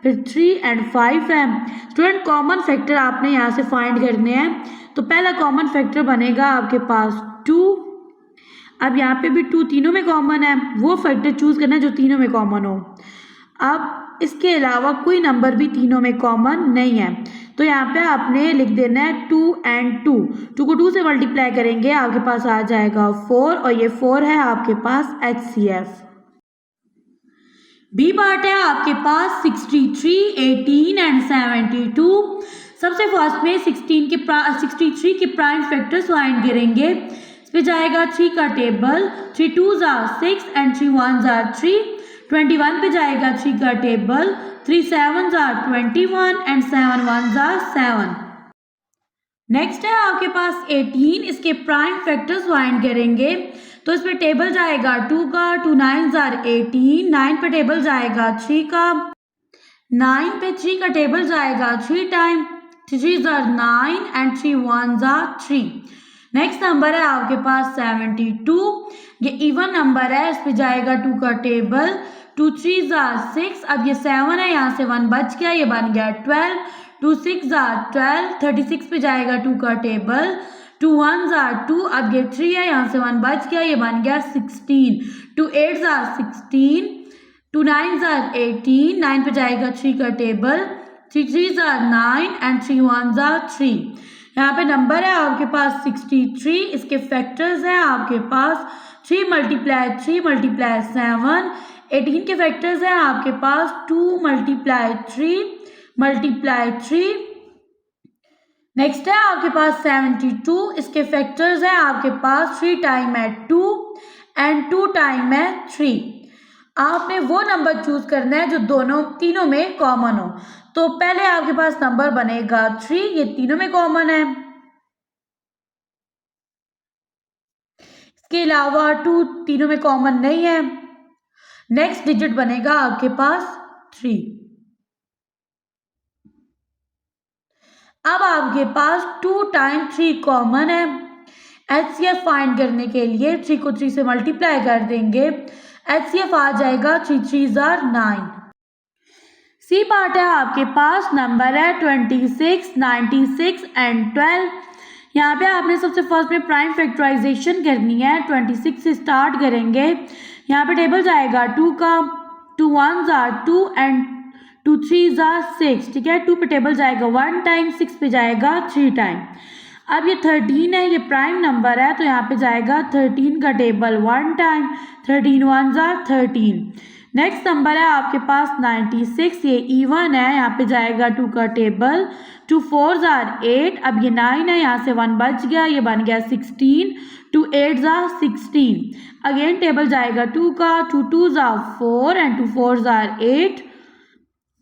फिर 3 एंड 5 है। स्टूडेंट कॉमन फैक्टर आपने यहाँ से फाइंड करने हैं, तो पहला कॉमन फैक्टर बनेगा आपके पास 2। अब यहाँ पे भी 2 तीनों में कॉमन है, वो फैक्टर चूज करना है जो तीनों में कॉमन हो। अब इसके अलावा कोई नंबर भी तीनों में कॉमन नहीं है, तो यहाँ पे आपने लिख देना है 2 एंड 2। 2 को 2 से मल्टीप्लाई करेंगे, आपके पास आ जाएगा 4, और ये 4 है आपके पास HCF। बी पार्ट है आपके पास 63, 18 एंड 72। सबसे फर्स्ट में 63 के प्राइम फैक्टर्स फाइंड करेंगे। इस पे जाएगा 3 का table, 3 2s are 6 and 3 1s are 3। 21 पे जाएगा 3 का table, 3 7s are 21 and 7 1s are 7। Next है आपके पास 18, इसके प्राइम फैक्टर्स फाइंड करेंगे। तो इस पे टेबल जाएगा 2 का, 2 9s are 18, 9 पे टेबल जाएगा 3 का, 9 पे 3 का टेबल जाएगा 3 time, 3 are 9 and 3 ones are 3। Next number है आपके पास 72, ये इवन नंबर है, इस पे जाएगा 2 का टेबल, 2 3 are 6, अब ये 7 है, यहाँ से 1 बच गया, ये बन गया 12, 2 6 are 12, 36 पे जाएगा 2 का टेबल, 2 1s are 2, अब ये 3 है, यहाँ से 1 बच गया, ये बन गया 16, 2 8s are 16, 2 9s are 18, 9 पे जाएगा 3 का table, 3 3s are 9 and 3 1s are 3। यहाँ पे नंबर है आपके पास 63, इसके फैक्टर्स हैं आपके पास 3 मल्टीप्लाई 3 मल्टीप्लाई 7, 18 के फैक्टर्स हैं आपके पास 2 मल्टीप्लाई 3 मल्टीप्लाई 3। नेक्स्ट है आपके पास 72, इसके फैक्टर्स हैं आपके पास 3 टाइम है 2 एंड 2 टाइम है 3। आपने वो नंबर चूज करना है जो तीनों में कॉमन हो। तो पहले आपके पास नंबर बनेगा 3, ये तीनों में कॉमन है, इसके अलावा 2 तीनों में कॉमन नहीं है। नेक्स्ट डिजिट बनेगा आपके पास 3। अब आपके पास 2 टाइम 3 कॉमन है, HCF फाइंड करने के लिए 3 को 3 से मल्टीप्लाई कर देंगे, HCF आ जाएगा 3 3s are 9। सी पार्ट है आपके पास, नंबर है 26, 96 एंड 12। यहाँ पे आपने सबसे फर्स्ट में प्राइम फैक्टराइजेशन करनी है, 26 से स्टार्ट करेंगे। यहाँ पे टेबल जाएगा 2 का, 2 1s are 2 and 2 3s are 6, ठीक है। 2 पे टेबल जाएगा 1 टाइम, 6 पे जाएगा 3 टाइम। अब ये 13 है, ये प्राइम नंबर है, तो यहाँ पे जाएगा 13 का table 1 time, 13 1s are 13। Next number है आपके पास 96, ये इवन है, यहाँ पे जाएगा 2 का टेबल, 2 4s are 8, अब ये 9 है, यहाँ से 1 बच गया, ये बन गया 16, 2 8s are 16। अगेन टेबल जाएगा 2 का, 2 2s are 4 and 2 4s are 8,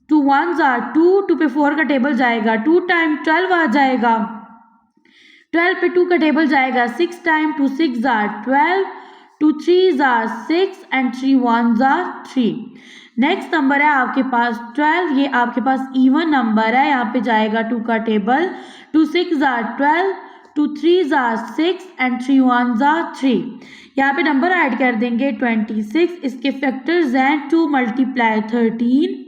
2 1s are 2, 2 पे 4 का टेबल जाएगा 2 टाइम, 12 आ जाएगा, 12 पे 2 का टेबल जाएगा 6 time, 2 6s are 12, 2 3s are 6 and 3 1s are 3। Next number है आपके पास 12, ये आपके पास इवन नंबर है, यहाँ पे जाएगा 2 का table, 2 6s are 12, 2 3s are 6 and 3 1s are 3। यहाँ पे नंबर ऐड कर देंगे 26, इसके फैक्टर्स हैं 2 मल्टीप्लाई 13।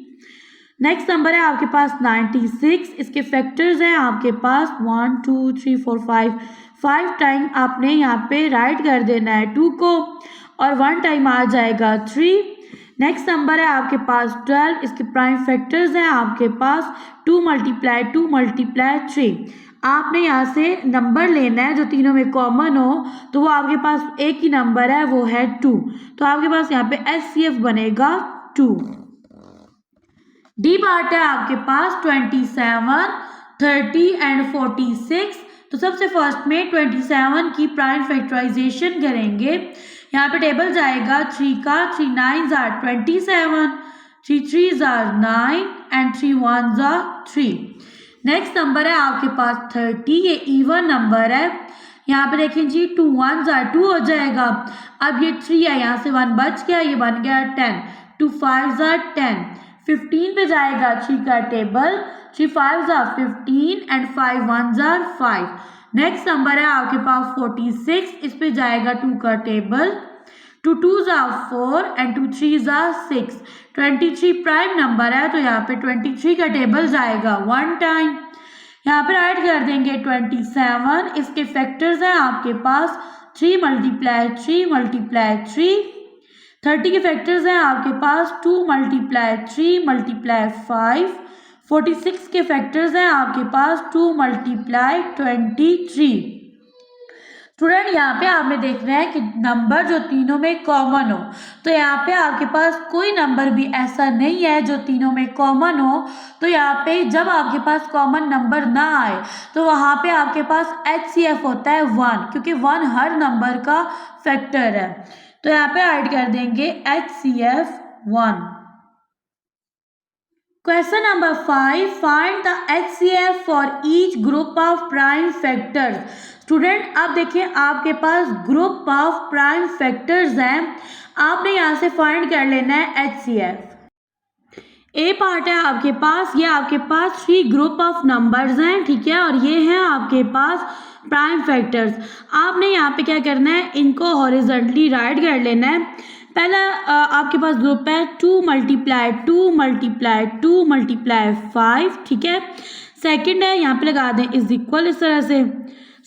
नेक्स्ट नंबर है आपके पास 96, इसके फैक्टर्स हैं आपके पास 1 2 3 4 5 टाइम आपने यहाँ पे राइट कर देना है 2 को, और 1 टाइम आ जाएगा 3। नेक्स्ट नंबर है आपके पास 12, इसके प्राइम फैक्टर्स हैं आपके पास 2 मल्टीप्लाई 2 मल्टीप्लाई 3। आपने यहाँ से नंबर लेना है जो तीनों में कॉमन हो, तो वो आपके पास एक ही नंबर है, वो है 2, तो आपके पास यहाँ पे HCF बनेगा 2। डी पार्ट है आपके पास 27, 30 एंड 46। तो सबसे फर्स्ट में 27 की प्राइम फैक्टराइजेशन करेंगे। यहाँ पे टेबल जाएगा 3 का, 3 9s are 27, 3 3s are 9 and 3 1s are 3। Next number है आपके पास 30, ये इवन नंबर है, यहाँ पे देखें जी 2 1s are 2 हो जाएगा, अब ये 3 है, यहाँ से 1 बच गया, ये बन गया 10, 2 5s are 10। 15 पे जाएगा 3 का table, 3 5s are 15 and 5 1s are 5। Next number है आपके पास 46, इस पे जाएगा 2 का table, 2 2s are 4 and 2 3s are 6। 23 prime number है, तो यहाँ पे 23 का टेबल जाएगा 1 टाइम, यहाँ पे ऐड कर देंगे 27, इसके फैक्टर्स हैं आपके पास 3 मल्टीप्लाई 3 मल्टीप्लाई 3। 30 के फैक्टर्स हैं आपके पास 2 मल्टीप्लाई 3 मल्टीप्लाई 5। 46 के फैक्टर्स हैं आपके पास 2 मल्टीप्लाई 23। स्टूडेंट यहाँ पे आपने देखना है कि नंबर जो तीनों में कॉमन हो, तो यहाँ पे आपके पास कोई नंबर भी ऐसा नहीं है जो तीनों में कॉमन हो। तो यहाँ पे जब आपके पास कॉमन नंबर ना आए तो वहाँ पे आपके पास HCF होता है 1, क्योंकि 1 हर नंबर का फैक्टर है। तो यहाँ पे ऐड कर देंगे HCF 1। Question number 5, find the HCF for each group of prime factors. Student अब देखिए आपके पास ग्रुप ऑफ प्राइम फैक्टर्स हैं, आपने यहाँ से फाइंड कर लेना है HCF। ए पार्ट है आपके पास, ये आपके पास 3 ग्रुप ऑफ नंबर्स हैं, ठीक है, और ये हैं आपके पास प्राइम फैक्टर्स। आपने यहाँ पे क्या करना है, इनको हॉरिजॉन्टली राइट कर लेना है। पहला आपके पास ग्रुप है 2 मल्टीप्लाई 2 मल्टीप्लाई 2 मल्टीप्लाई 5, ठीक है। सेकंड है, यहाँ पे लगा दें इज इक्वल इस तरह से।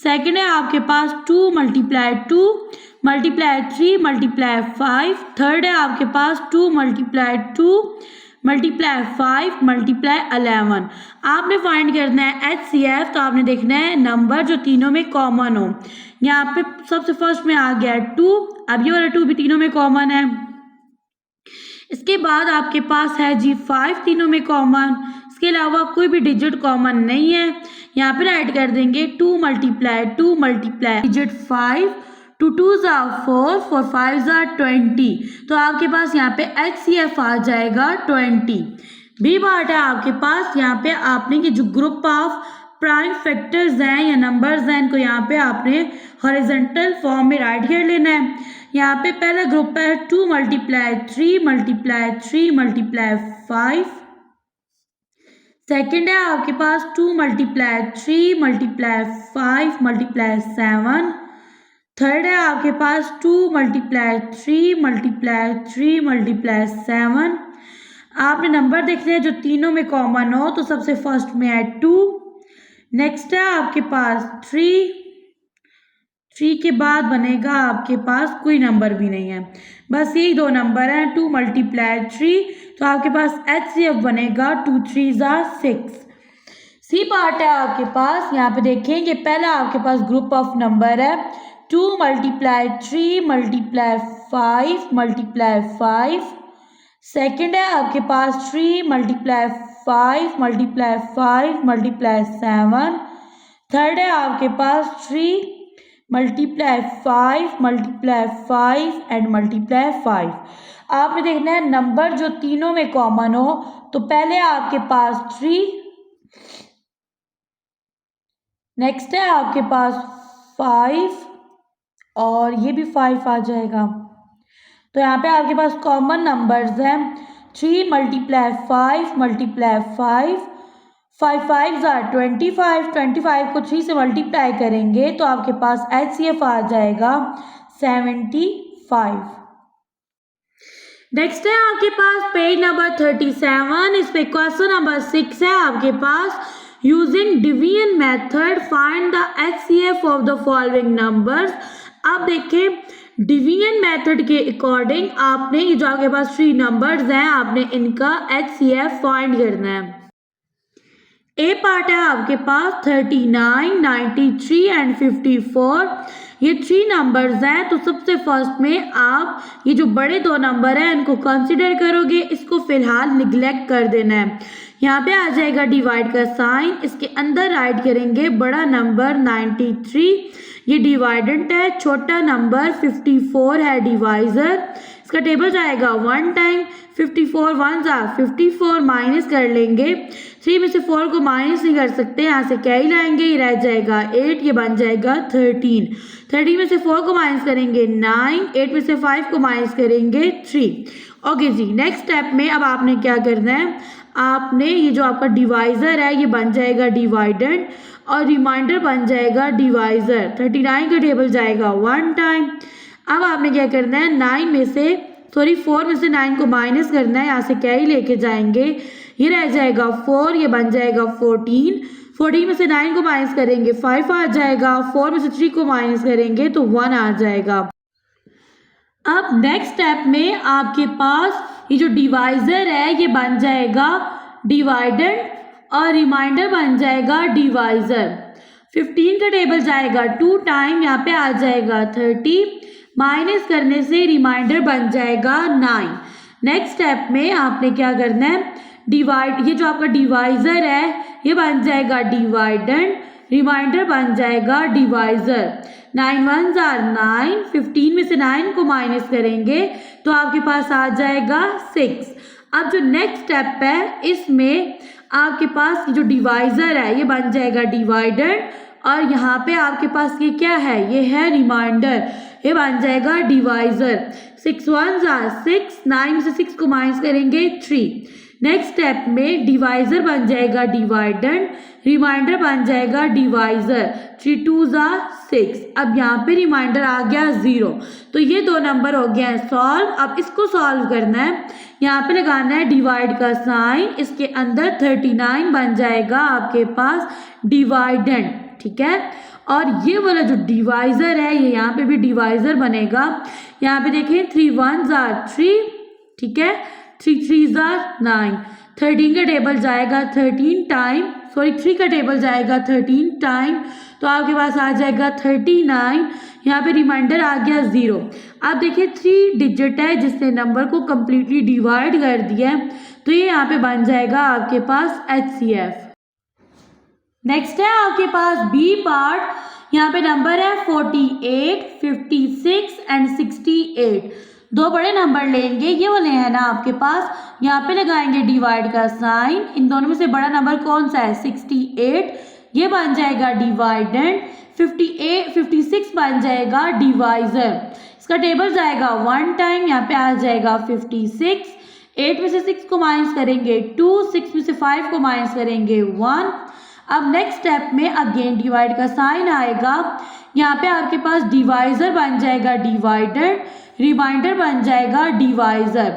सेकंड है आपके पास 2 मल्टीप्लाई 2 मल्टीप्लाई 3 मल्टीप्लाई 5। थर्ड है आपके पास 2 मल्टीप्लाई 2 मल्टीप्लाई 5 मल्टीप्लाई 11। आपने फाइंड करना है HCF, तो आपने देखना है नंबर जो तीनों में कॉमन हो। यहाँ पे सबसे फर्स्ट में आ गया 2, अब ये वाला 2 भी तीनों में कॉमन है। इसके बाद आपके पास है जी 5 तीनों में कॉमन, इसके अलावा कोई भी डिजिट कॉमन नहीं है। यहाँ पे राइट कर देंगे 2 multiply digit 5, 2 2s are 4, 4 5s are 20, तो आपके पास यहाँ पे HCF आ जाएगा 20। बी पार्ट है आपके पास, यहाँ पे आपने ये जो ग्रुप ऑफ प्राइम फैक्टर्स हैं या नंबर्स हैं, इनको यहाँ पे आपने हॉरिजॉन्टल फॉर्म में राइट कर लेना है। यहाँ पे पहला ग्रुप है 2 मल्टीप्लाई 3 मल्टीप्लाई 3 मल्टीप्लाई 5। सेकेंड है आपके पास 2 मल्टीप्लाई 3 मल्टीप्लाई 5 मल्टीप्लाई 7। थर्ड है आपके पास 2 मल्टीप्लाई 3 मल्टीप्लाई 3 मल्टीप्लाई 7। आपने नंबर देखने हैं जो तीनों में कॉमन हो, तो सबसे फर्स्ट में है 2। नेक्स्ट है आपके पास 3 के बाद बनेगा आपके पास कोई नंबर भी नहीं है, बस यही दो नंबर हैं 2 मल्टीप्लाई 3, तो आपके पास HCF बनेगा 2 3s are 6। सी पार्ट है आपके पास, यहाँ पे देखेंगे पहला आपके पास ग्रुप ऑफ नंबर है 2 मल्टीप्लाई 3 मल्टीप्लाई 5 मल्टीप्लाई 5। सेकेंड है आपके पास 3 मल्टीप्लाई 5 मल्टीप्लाई 5 मल्टीप्लाई 7। थर्ड है आपके पास 3 मल्टीप्लाई 5 मल्टीप्लाई 5 एंड मल्टीप्लाई 5। आपने देखना है नंबर जो तीनों में कॉमन हो, तो पहले आपके पास 3, नेक्स्ट है आपके पास 5 और ये भी 5 आ जाएगा। तो यहाँ पे आपके पास कॉमन नंबर्स हैं 3 मल्टीप्लाई 5 मल्टीप्लाई 5, 5 5s are 25, 25 को 3 से मल्टीप्लाई करेंगे तो आपके पास HCF आ जाएगा 75। नेक्स्ट है आपके पास पेज नंबर 37, इस पे क्वेश्चन नंबर 6 है आपके पास। Using division method find the HCF of the following numbers. अब देखें डिवीजन मेथड के अकॉर्डिंग आपने ये जो आपके पास 3 नंबर्स हैं, आपने इनका HCF फाइंड करना है। ए पार्ट है आपके पास 39, 93 एंड 54। ये 3 नंबर्स हैं, तो सबसे फर्स्ट में आप ये जो बड़े 2 नंबर हैं इनको कंसिडर करोगे, इसको फिलहाल निगलेक्ट कर देना है। यहाँ पे आ जाएगा डिवाइड का साइन, इसके अंदर राइट करेंगे बड़ा नंबर 93, ये डिवाइडेंट है, छोटा नंबर 54 है डिवाइजर। इसका टेबल जाएगा 1 टाइम, 54 1s are 54, माइनस कर लेंगे 3 में से 4 को माइनस नहीं कर सकते, यहाँ से क्या ही लाएंगे, ये रह जाएगा 8, ये बन जाएगा 13। 13 में से 4 को माइनस करेंगे 9, 8 में से 5 को माइनस करेंगे 3। ओके जी, नेक्स्ट स्टेप में अब आपने क्या करना है, आपने ये जो आपका डिवाइजर है ये बन जाएगा डिवाइडेंड और रिमाइंडर बन जाएगा डिवाइजर। 39 का टेबल जाएगा 1 टाइम। अब आपने क्या करना है 4 में से 9 को माइनस करना है, यहाँ से क्या ही लेके जाएंगे, ये रह जाएगा 4, ये बन जाएगा 14। 14 में से 9 को माइनस करेंगे 5 आ जाएगा, 4 में से 3 को माइनस करेंगे तो 1 आ जाएगा। अब नेक्स्ट स्टेप में आपके पास ये जो डिवाइजर है ये बन जाएगा डिवाइडेंड और रिमाइंडर बन जाएगा डिवाइजर। 15 का टेबल जाएगा 2 टाइम, यहाँ पे आ जाएगा 30, माइनस करने से रिमाइंडर बन जाएगा 9। नेक्स्ट स्टेप में आपने क्या करना है, डिवाइड ये जो आपका डिवाइजर है ये बन जाएगा डिवाइडेंड, रिमाइंडर बन जाएगा डिवाइजर। 9 1s are 9, 15 में से 9 को माइनस करेंगे तो आपके पास आ जाएगा 6। अब जो नेक्स्ट स्टेप है इसमें आपके पास जो डिवाइजर है ये बन जाएगा डिवाइडेंड और यहाँ पे आपके पास ये क्या है, ये है रिमाइंडर, ये बन जाएगा डिवाइजर। 6 1s are 6, 9 में से 6 को माइनस करेंगे 3। नेक्स्ट स्टेप में डिवाइजर बन जाएगा डिवाइडेंड, रिमाइंडर बन जाएगा डिवाइजर। 3 2s are 6। अब यहाँ पे रिमाइंडर आ गया 0, तो ये दो नंबर हो गया है सॉल्व। अब इसको सॉल्व करना है, यहाँ पे लगाना है डिवाइड का साइन, इसके अंदर 39 बन जाएगा आपके पास डिवाइडेंड, ठीक है। और ये वाला जो डिवाइजर है ये यहाँ पे भी डिवाइजर बनेगा। यहाँ पे देखिए 3 1s are 3, ठीक है, 3 3s are 9। 13 का टेबल जाएगा 13 टाइम, सॉरी 3 का टेबल जाएगा 13 टाइम, तो आपके पास आ जाएगा 39। यहाँ पे रिमाइंडर आ गया 0। अब देखिए 3 डिजिट है जिसने नंबर को कम्प्लीटली डिवाइड कर दिया है, तो ये यहाँ पे बन जाएगा आपके पास HCF। नेक्स्ट है आपके पास बी पार्ट। यहाँ पे नंबर है 48, 56 एंड 68। दो बड़े नंबर लेंगे, ये वाले हैं ना आपके पास, यहाँ पे लगाएंगे डिवाइड का साइन। इन दोनों में से बड़ा नंबर कौन सा है? 68, ये बन जाएगा डिवाइडेंड। 56 बन जाएगा डिवाइजर। इसका टेबल जाएगा 1 टाइम, यहाँ पे आ जाएगा 56। 8 में से 6 को माइनस करेंगे 2, 6 में से 5 को माइनस करेंगे 1। अब नेक्स्ट स्टेप में अगेन डिवाइड का साइन आएगा, यहाँ पे आपके पास डिवाइजर बन जाएगा डिवाइडर, रिमाइंडर बन जाएगा डिवाइजर।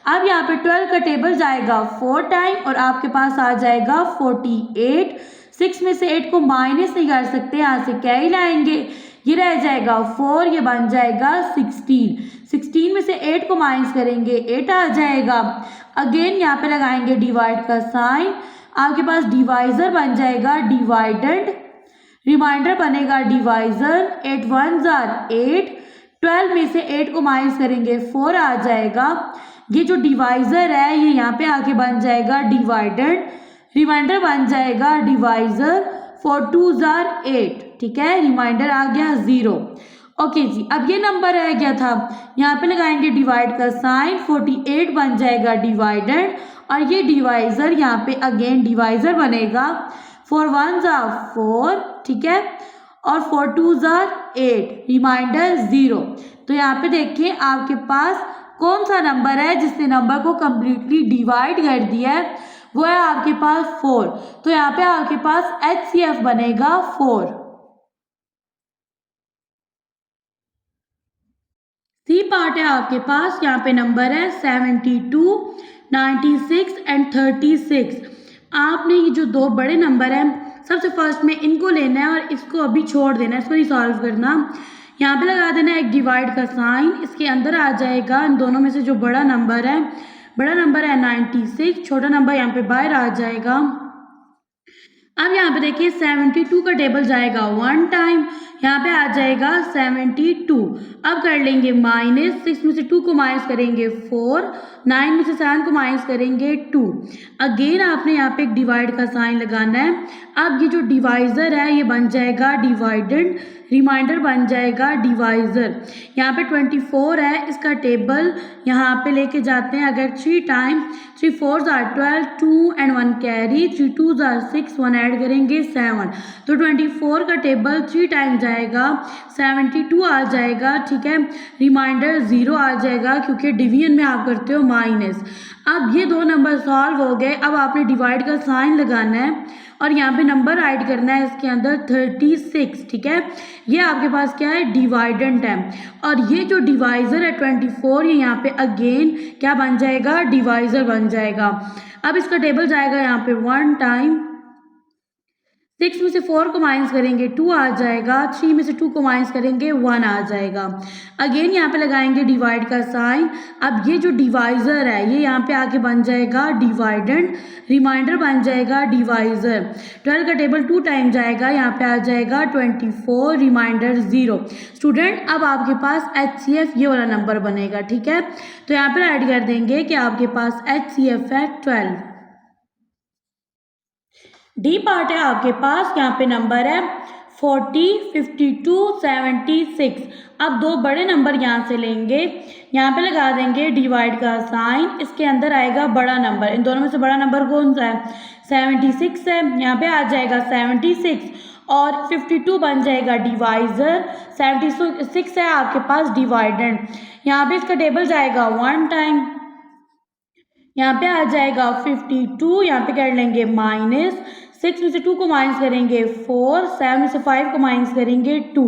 अब यहाँ पे 12 का टेबल जाएगा 4 टाइम और आपके पास आ जाएगा 48। 6 में से 8 को माइनस नहीं कर सकते, यहाँ से क्या ही लाएंगे, ये रह जाएगा 4, ये बन जाएगा 16। 16 में से 8 को माइनस करेंगे 8 आ जाएगा। अगेन यहाँ पे लगाएंगे डिवाइड का साइन, आपके पास डिवाइजर बन जाएगा डिवाइडेड, रिमाइंडर बनेगा डिवाइजर। 8 1s are 8। 12 में से 8 को माइनस करेंगे 4 आ जाएगा। ये जो डिवाइजर है ये यहाँ पे आके बन जाएगा डिवाइडेड, रिमाइंडर बन जाएगा डिवाइजर। 4 2s are 8, ठीक है, रिमाइंडर आ गया 0। ओके जी, अब ये नंबर रह गया था, यहाँ पे लगाएंगे डिवाइड का साइन। 48 बन जाएगा डिवाइडेड और ये डिवाइजर यहाँ पे अगेन डिवाइजर बनेगा। 4 1s are 4, ठीक है, और 4 2s are 8, रिमाइंडर 0। तो यहाँ पे देखिए आपके पास कौन सा नंबर है जिसने नंबर को कम्प्लीटली डिवाइड कर दिया है, वो है आपके पास 4। तो यहाँ पे आपके पास HCF बनेगा 4। सी पार्ट है आपके पास, यहाँ पे नंबर है 72, 96 एंड 36। आपने ये जो दो बड़े नंबर हैं सबसे फर्स्ट में इनको लेना है और इसको अभी छोड़ देना है, इसको नहीं सॉल्व करना। यहाँ पे लगा देना एक डिवाइड का साइन, इसके अंदर आ जाएगा इन दोनों में से जो बड़ा नंबर है 96, छोटा नंबर यहाँ पे बाहर आ जाएगा। अब यहाँ पे देखिए 72 का टेबल जाएगा 1 टाइम, यहाँ पे आ जाएगा 72। अब कर लेंगे माइनस, 6 में से 2 को माइनस करेंगे 4, 9 में से 7 को माइनस करेंगे 2। अगेन आपने यहाँ पे एक डिवाइड का साइन लगाना है। अब ये जो डिवाइजर है ये बन जाएगा डिवाइडेड, रिमाइंडर बन जाएगा डिवाइजर। यहाँ पे 24 है, इसका टेबल यहाँ पे लेके जाते हैं अगर 3 time. 3 4s are 12, 2 and 1 carry, 3 2s are 6, 1 add करेंगे 7। तो 24 का टेबल 3 टाइम जाएगा 72 आ जाएगा, ठीक है, रिमाइंडर 0 आ जाएगा क्योंकि डिवीजन में आप करते हो माइनस। अब ये दो नंबर सॉल्व हो गए। अब आपने डिवाइड का साइन लगाना है और यहाँ पे नंबर ऐड करना है इसके अंदर 36, ठीक है, ये आपके पास क्या है डिवाइडेंट है। और ये जो डिवाइजर है 24, ये यहाँ पे अगेन क्या बन जाएगा डिवाइजर बन जाएगा। अब इसका टेबल जाएगा यहाँ पे 1 टाइम। 6 में से 4 को माइनस करेंगे 2 आ जाएगा, 3 में से 2 को माइनस करेंगे 1 आ जाएगा। अगेन यहाँ पे लगाएंगे डिवाइड का साइन। अब ये जो डिवाइजर है ये यहाँ पे आके बन जाएगा डिवाइडेंड, रिमाइंडर बन जाएगा डिवाइजर। 12 का टेबल 2 टाइम जाएगा, यहाँ पे आ जाएगा 24, रिमाइंडर 0। स्टूडेंट अब आपके पास HCF ये वाला नंबर बनेगा, ठीक है, तो यहाँ पे ऐड कर देंगे कि आपके पास HCF है 12। डी पार्ट है आपके पास, यहाँ पे नंबर है 40, 52, 76। अब दो बड़े नंबर यहाँ से लेंगे, यहाँ पे लगा देंगे डिवाइड का साइन, इसके अंदर आएगा बड़ा नंबर। इन दोनों में से बड़ा नंबर कौन सा है? 76 है, यहाँ पे आ जाएगा 76 और 52 बन जाएगा डिवाइजर। 76 है आपके पास डिवाइडेंड, यहाँ पे इसका टेबल जाएगा 1 टाइम। यहाँ पे आ जाएगा 52, यहाँ पे कर लेंगे माइनस, 6 में से 2 को माइनस करेंगे 4, 7 में से 5 को माइनस करेंगे 2।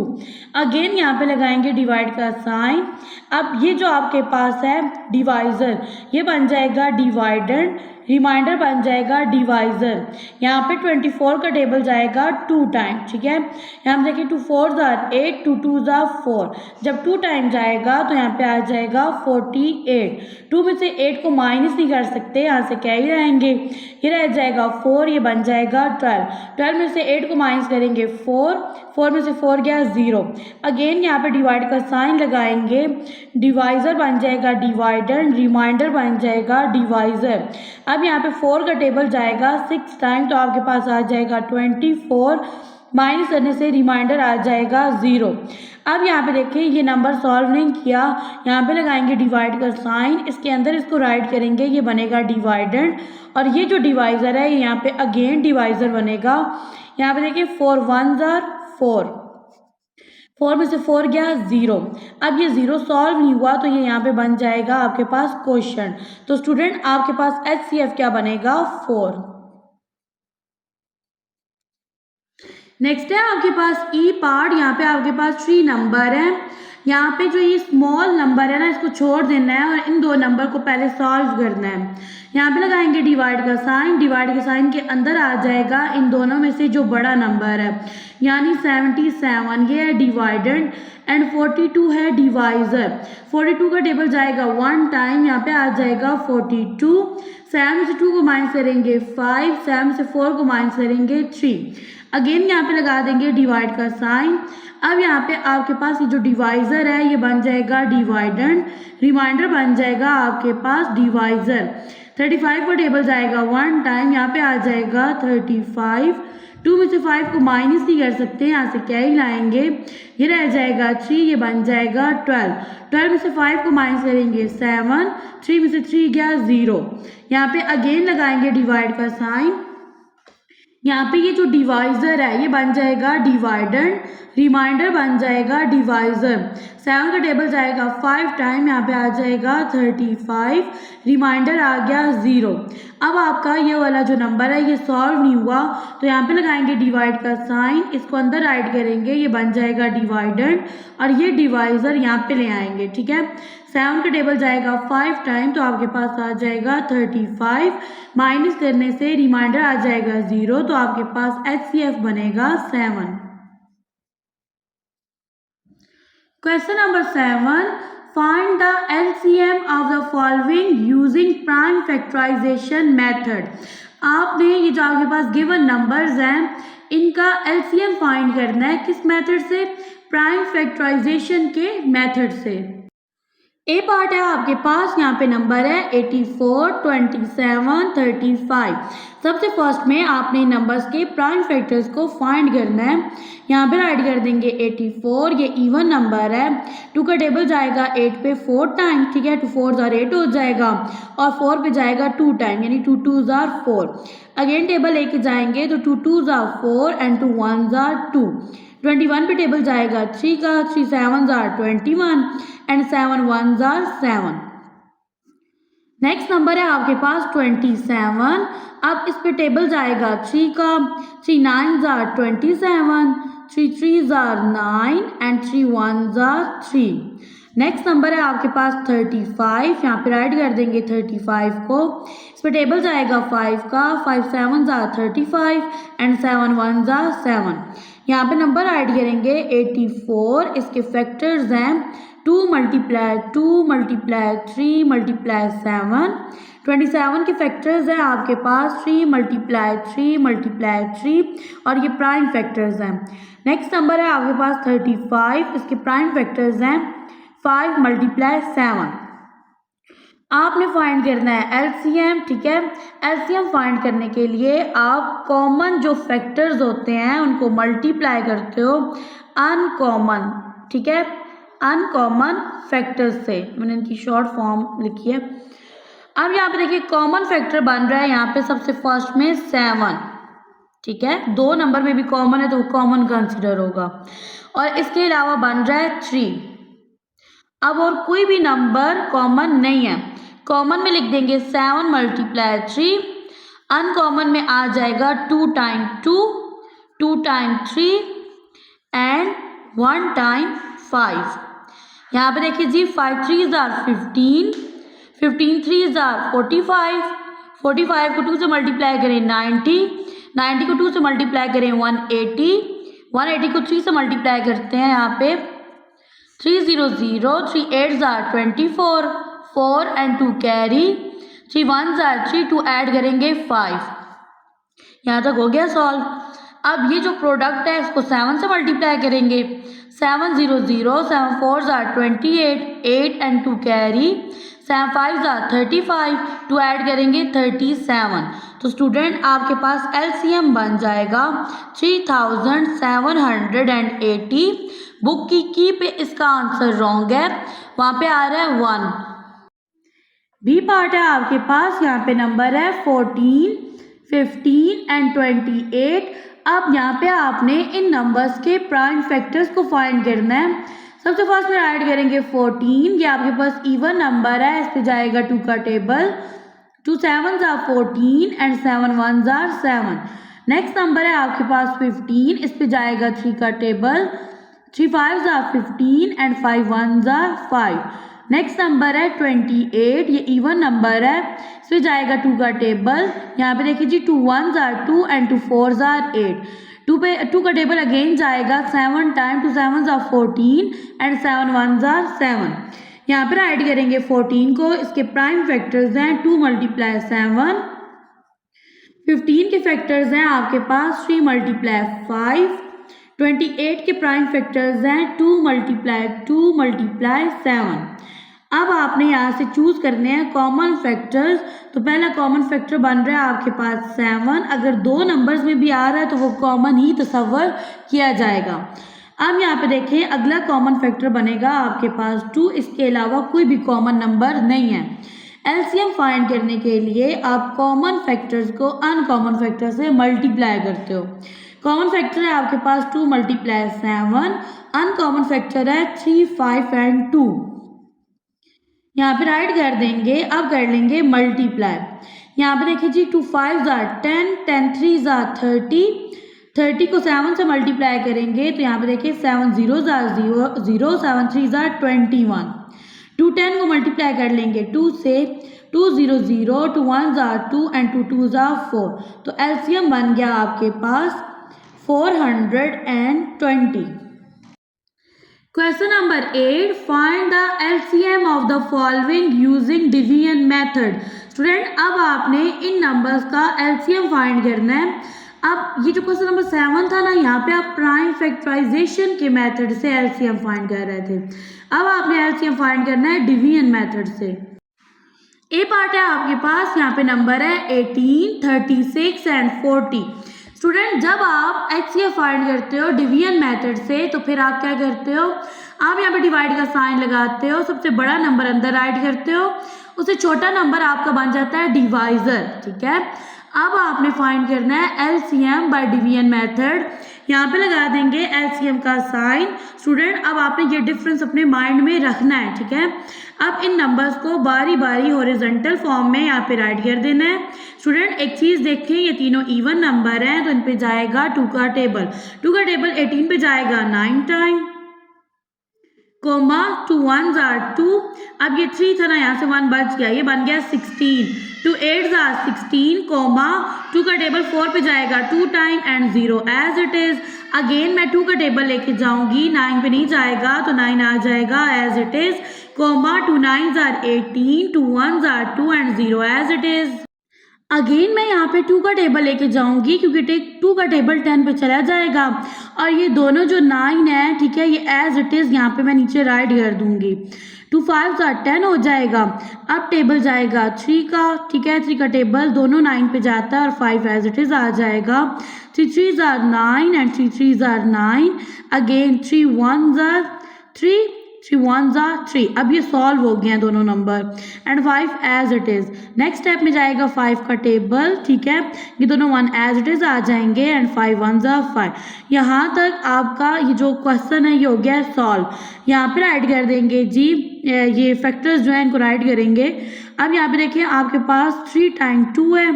अगेन यहाँ पे लगाएंगे डिवाइड का साइन। अब ये जो आपके पास है डिवाइज़र, ये बन जाएगा डिवाइडेंड, रिमाइंडर बन जाएगा डिवाइज़र। यहाँ पे 24 का टेबल जाएगा 2 टाइम, ठीक है। यहाँ पे देखिए 2 4 ज़ार 8, 2 2 ज़ार 4, जब 2 टाइम जाएगा तो यहाँ पे आ जाएगा 48। 2 में से 8 को माइनस नहीं कर सकते, यहाँ से क्या ही रहेंगे, ये रह जाएगा 4, ये बन जाएगा 12। 12 में से 8 को माइनस करेंगे 4, 4 में से 4 गया 0। अगेन यहाँ पे डिवाइड का साइन लगाएंगे, डिवाइज़र बन जाएगा डिवाइडेंड, रिमाइंडर बन जाएगा डिवाइज़र। अब यहाँ पे 4 का टेबल जाएगा 6 टाइम, तो आपके पास आ जाएगा 24, माइनस करने से रिमाइंडर आ जाएगा 0। अब यहाँ पे देखिए ये नंबर सॉल्व नहीं किया, यहाँ पे लगाएंगे डिवाइड का साइन, इसके अंदर इसको राइट करेंगे, ये बनेगा डिवाइडेंड, और ये जो डिवाइज़र है यहाँ पे अगेन डिवाइज़र बनेगा। यहाँ पे देखिए 4 1 ज़ार 4, 4 में से 4 गया 0। अब ये 0 सॉल्व नहीं हुआ तो ये यहाँ पे बन जाएगा आपके पास क्वेश्चन। तो स्टूडेंट आपके पास HCF क्या बनेगा 4। नेक्स्ट है आपके पास ई पार्ट, यहाँ पे आपके पास 3 नंबर है। यहाँ पे जो ये स्मॉल नंबर है ना, इसको छोड़ देना है और इन 2 नंबर को पहले सॉल्व करना है। यहाँ पे लगाएंगे डिवाइड का साइन, डिवाइड के साइन के अंदर आ जाएगा इन दोनों में से जो बड़ा नंबर है, यानी 77, ये है डिवाइडेंड, एंड 42 है डिवाइज़र। 42 का टेबल जाएगा 1 टाइम, यहाँ पे आ जाएगा 42। 7 में से 2 को माइनस करेंगे 5, 7 में से 4 को माइनस करेंगे 3। अगेन यहाँ पे लगा देंगे डिवाइड का साइन। अब यहाँ पे आपके पास ये जो डिवाइज़र है ये बन जाएगा डिवाइडेंड, रिमाइंडर बन जाएगा आपके पास डिवाइज़र। 35 का टेबल जाएगा 1 टाइम, यहाँ पे आ जाएगा 35। 2 में से 5 को माइनस नहीं कर सकते, यहाँ से क्या ही लाएंगे, ये रह जाएगा 3, ये बन जाएगा 12। 12 में से 5 को माइनस करेंगे 7, 3 में से 3 गया 0। यहाँ पे अगेन लगाएंगे डिवाइड का साइन। यहाँ पे ये जो डिवाइज़र है ये बन जाएगा डिवाइडेंड, रिमाइंडर बन जाएगा डिवाइज़र। 7 का टेबल जाएगा 5 टाइम, यहाँ पे आ जाएगा 35, रिमाइंडर आ गया 0। अब आपका ये वाला जो नंबर है ये सॉल्व नहीं हुआ तो यहाँ पे लगाएंगे डिवाइड का साइन, इसको अंदर राइट करेंगे, ये बन जाएगा डिवाइडेंड, और ये डिवाइज़र यहाँ पे ले आएंगे, ठीक है। 7 का टेबल जाएगा 5 टाइम, तो आपके पास आ जाएगा 35, माइनस करने से रिमाइंडर आ जाएगा 0, तो आपके पास HCF बनेगा 7। Question number 7, find the LCM of the following using prime factorisation method. आपने ये जो आपके पास गिवन नंबर्स हैं इनका LCM फाइंड करना है, किस मेथड से, प्राइम फैक्टराइजेशन के मेथड से। ए पार्ट है आपके पास, यहाँ पे नंबर है 84, 27, 35। सबसे फर्स्ट में आपने नंबर्स के प्राइम फैक्टर्स को फाइंड करना है। यहाँ पे राइट कर देंगे 84, ये इवन नंबर है। 2 का टेबल जाएगा 8 पे 4 टाइम, ठीक है, 2 4 ज़ार 8 हो जाएगा, और 4 पे जाएगा 2 टाइम, यानी 2 2 ज़ार 4। अगेन टेबल लेके जाएंगे तो 2 2 ज़ार 4 एंड 2 1 ज़ार 2। 21 पे टेबल जाएगा 3 का, 3 7 ज़ार 21 एंड 7 1 ज़ार 7। नेक्स्ट नंबर है आपके पास 27। अब इस पे टेबल जाएगा 3 का, 3 9 ज़ार 27, 3 3 ज़ार 9 एंड 3 1 ज़ार 3। नेक्स्ट नंबर है आपके पास 35, यहाँ पे राइट कर देंगे 35 को। इस पे टेबल जाएगा 5 का, 5 7 ज़ार 35 एंड 7 1 ज़ार 7। यहाँ पे नंबर राइट करेंगे 84, इसके फैक्टर्स हैं 2 मल्टीप्लाई 2 मल्टीप्लाई 3 मल्टीप्लाई 7। 27 के फैक्टर्स हैं आपके पास 3 मल्टीप्लाई 3 मल्टीप्लाई 3, और ये प्राइम फैक्टर्स हैं। नेक्स्ट नंबर है आपके पास 35, इसके प्राइम फैक्टर्स हैं 5 मल्टीप्लाई 7। आपने फाइंड करना है LCM, ठीक है। LCM फाइंड करने के लिए आप कॉमन जो फैक्टर्स होते हैं उनको मल्टीप्लाई करते हो अनकॉमन, ठीक है, अनकॉमन फैक्टर्स से। मैंने इनकी शॉर्ट फॉर्म लिखी है। अब यहाँ पे देखिए कॉमन फैक्टर बन रहा है यहाँ पे सबसे फर्स्ट में 7, ठीक है, 2 नंबर में भी कॉमन है तो कॉमन कंसिडर होगा, और इसके अलावा बन रहा है 3। अब और कोई भी नंबर कॉमन नहीं है, कॉमन में लिख देंगे 7 मल्टीप्लाई 3, अनकॉमन में आ जाएगा 2 टाइम 2, 2 टाइम 3 एंड 1 टाइम 5। यहाँ पे देखिए जी 5 3 आर 15, 15 3 आर 45, 45 को 2 से मल्टीप्लाई करें 90, 90 को 2 से मल्टीप्लाई करें 180, 180 को 3 से मल्टीप्लाई करते हैं यहाँ पे 300, 3 8 are 24, 4 and 2 carry, 3 1 are 3, 2 add करेंगे 5। यहाँ तक हो गया सॉल्व। अब ये जो प्रोडक्ट है इसको 7 से मल्टीप्लाई करेंगे 7 0 0, 7 4 are 28, 8 and 2 carry, 7 5 are 35, 2 add करेंगे 37। तो स्टूडेंट आपके पास एलसीएम बन जाएगा 3780। बुक की पे इसका आंसर रॉन्ग है, वहाँ पे आ रहा है 1। बी पार्ट है आपके पास, यहाँ पे नंबर है 14, 15 एंड 28। अब यहाँ पे आपने इन नंबर्स के प्राइम फैक्टर्स को फाइंड करना है। सबसे फर्स्ट में ऐड करेंगे 14, ये आपके पास इवन नंबर है, इस पे जाएगा 2 का table, 2 7s are 14 and 7 1s are 7। Next number है आपके पास 15, इस पे जाएगा 3 का table, 3 5s are 15 and 5 1s are 5। Next number है 28, ये इवन नंबर है, इस पे जाएगा 2 का टेबल, यहाँ पे देखिए जी 2 1s are 2 and 2 4s are 8। 2 का टेबल अगेन जाएगा 7 time, 2 7s are 14 and 7 1s are 7। यहाँ पर ऐड करेंगे 14 को, इसके प्राइम फैक्टर्स हैं 2 मल्टीप्लाई 7, 15 के फैक्टर्स हैं आपके पास 3 मल्टीप्लाई 5, 28 के प्राइम फैक्टर्स हैं 2 मल्टीप्लाई 2 मल्टीप्लाई 7। अब आपने यहाँ से चूज करने हैं कॉमन फैक्टर्स। तो पहला कॉमन फैक्टर बन रहा है आपके पास 7, अगर 2 नंबर्स में भी आ रहा है तो वो कॉमन ही तस्वर किया जाएगा। अब यहाँ पे देखें अगला कॉमन फैक्टर बनेगा आपके पास 2, इसके अलावा कोई भी कॉमन नंबर नहीं है। एलसीएम फाइंड करने के लिए आप कॉमन फैक्टर्स को अनकॉमन फैक्टर से मल्टीप्लाई करते हो। कॉमन फैक्टर है आपके पास 2 मल्टीप्लाई 7, अनकॉमन फैक्टर है 3 5 एंड 2। यहाँ पे राइट कर देंगे, अब कर लेंगे मल्टीप्लाई। यहाँ पे देखिए जी 2 5s आर 10, 10 3s आर 30, 30 को 7 से मल्टीप्लाई करेंगे तो यहाँ पे देखिए 7 0s आर 0, 7 3s आर 21। 2 10 को मल्टीप्लाई कर लेंगे 2 से, 2 0 0, 2 1s are 2 and 2 2s are 4। तो एलसीएम बन गया आपके पास 420। Question number 8, find the LCM of the following using division method. Student अब आपने इन नंबर्स का एलसीएम फाइंड करना है। अब ये जो क्वेश्चन नंबर 7 था ना, यहाँ पे आप प्राइम फैक्टराइजेशन के मेथड से एलसीएम फाइंड कर रहे थे। अब आपने एलसीएम फाइंड करना है डिवीजन मेथड से। ए पार्ट है आपके पास, यहाँ पे नंबर है 18, 36 एंड 40। स्टूडेंट जब आप एचसीएफ फाइंड करते हो डिवीजन मेथड से तो फिर आप क्या करते हो, आप यहाँ पे डिवाइड का साइन लगाते हो, सबसे बड़ा नंबर अंदर ऐड करते हो, उससे छोटा नंबर आपका बन जाता है डिवाइजर। ठीक है, अब आपने फाइंड करना है एलसीएम बाय डिवीजन मेथड। यहाँ पे लगा देंगे एलसीएम का साइन। स्टूडेंट अब आपने ये डिफरेंस अपने माइंड में रखना है। ठीक है, अब इन नंबर्स को बारी बारी हॉरिजॉन्टल फॉर्म में यहाँ पे राइट कर देना है। स्टूडेंट एक चीज देखें, ये तीनों इवन नंबर हैं तो इन पे जाएगा 2 का टेबल। 2 का टेबल 18 पे जाएगा 9 टाइम, कोमा 2 1s आर 2। अब ये 3 था ना, यहाँ से 1 बच गया, ये बन गया 16। 2 8s आर 16, कोमा 2 का टेबल 4 पे जाएगा 2 time and 0 as it is. Again मैं 2 का टेबल लेके जाऊंगी, 9 पे नहीं जाएगा तो 9 आ जाएगा as it is, comma 2 9s are 18, 2 1s are 2 and 0 as it is. Again मैं यहाँ पे 2 का टेबल लेके जाऊंगी क्योंकि 2 का टेबल 10 पे चला जाएगा और ये दोनों जो 9 है, ठीक है, ये एज इट इज यहाँ पे मैं नीचे राइट कर दूंगी। 2 5s आर 10 हो जाएगा। अब टेबल जाएगा 3 का, ठीक है, 3 का टेबल दोनों 9 पे जाता है और 5 एज इट इज आ जाएगा। 3 3s are 9 and 3 3s are 9। Again 3 1s are 3, 3 1s are 3। अब ये सॉल्व हो गए हैं दोनों number and 5 as it is. Next step में जाएगा 5 का टेबल, ठीक है, ये दोनों 1 एज इट इज आ जाएंगे एंड 5 1s आर 5। यहाँ तक आपका ये जो क्वेश्चन है ये हो गया सॉल्व। यहाँ पर ऐड कर देंगे जी ये फैक्टर्स जो हैं इनको राइट करेंगे। अब यहाँ पे देखिए आपके पास 3 टाइम 2 है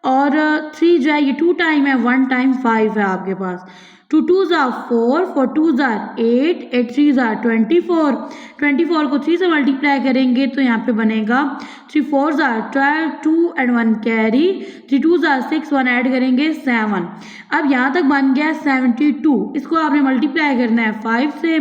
और 3 जो है ये 2 टाइम है, 1 टाइम 5 है आपके पास। 2 2s are 4, 4 2s are 8, 8 3s are 24, 24 को 3 से मल्टीप्लाई करेंगे तो यहाँ पे बनेगा 3 4s are 12, 2 and 1 carry, 3 2s are 6, 1 add करेंगे 7। अब यहाँ तक बन गया 72, इसको आपने मल्टीप्लाई करना है 5 से।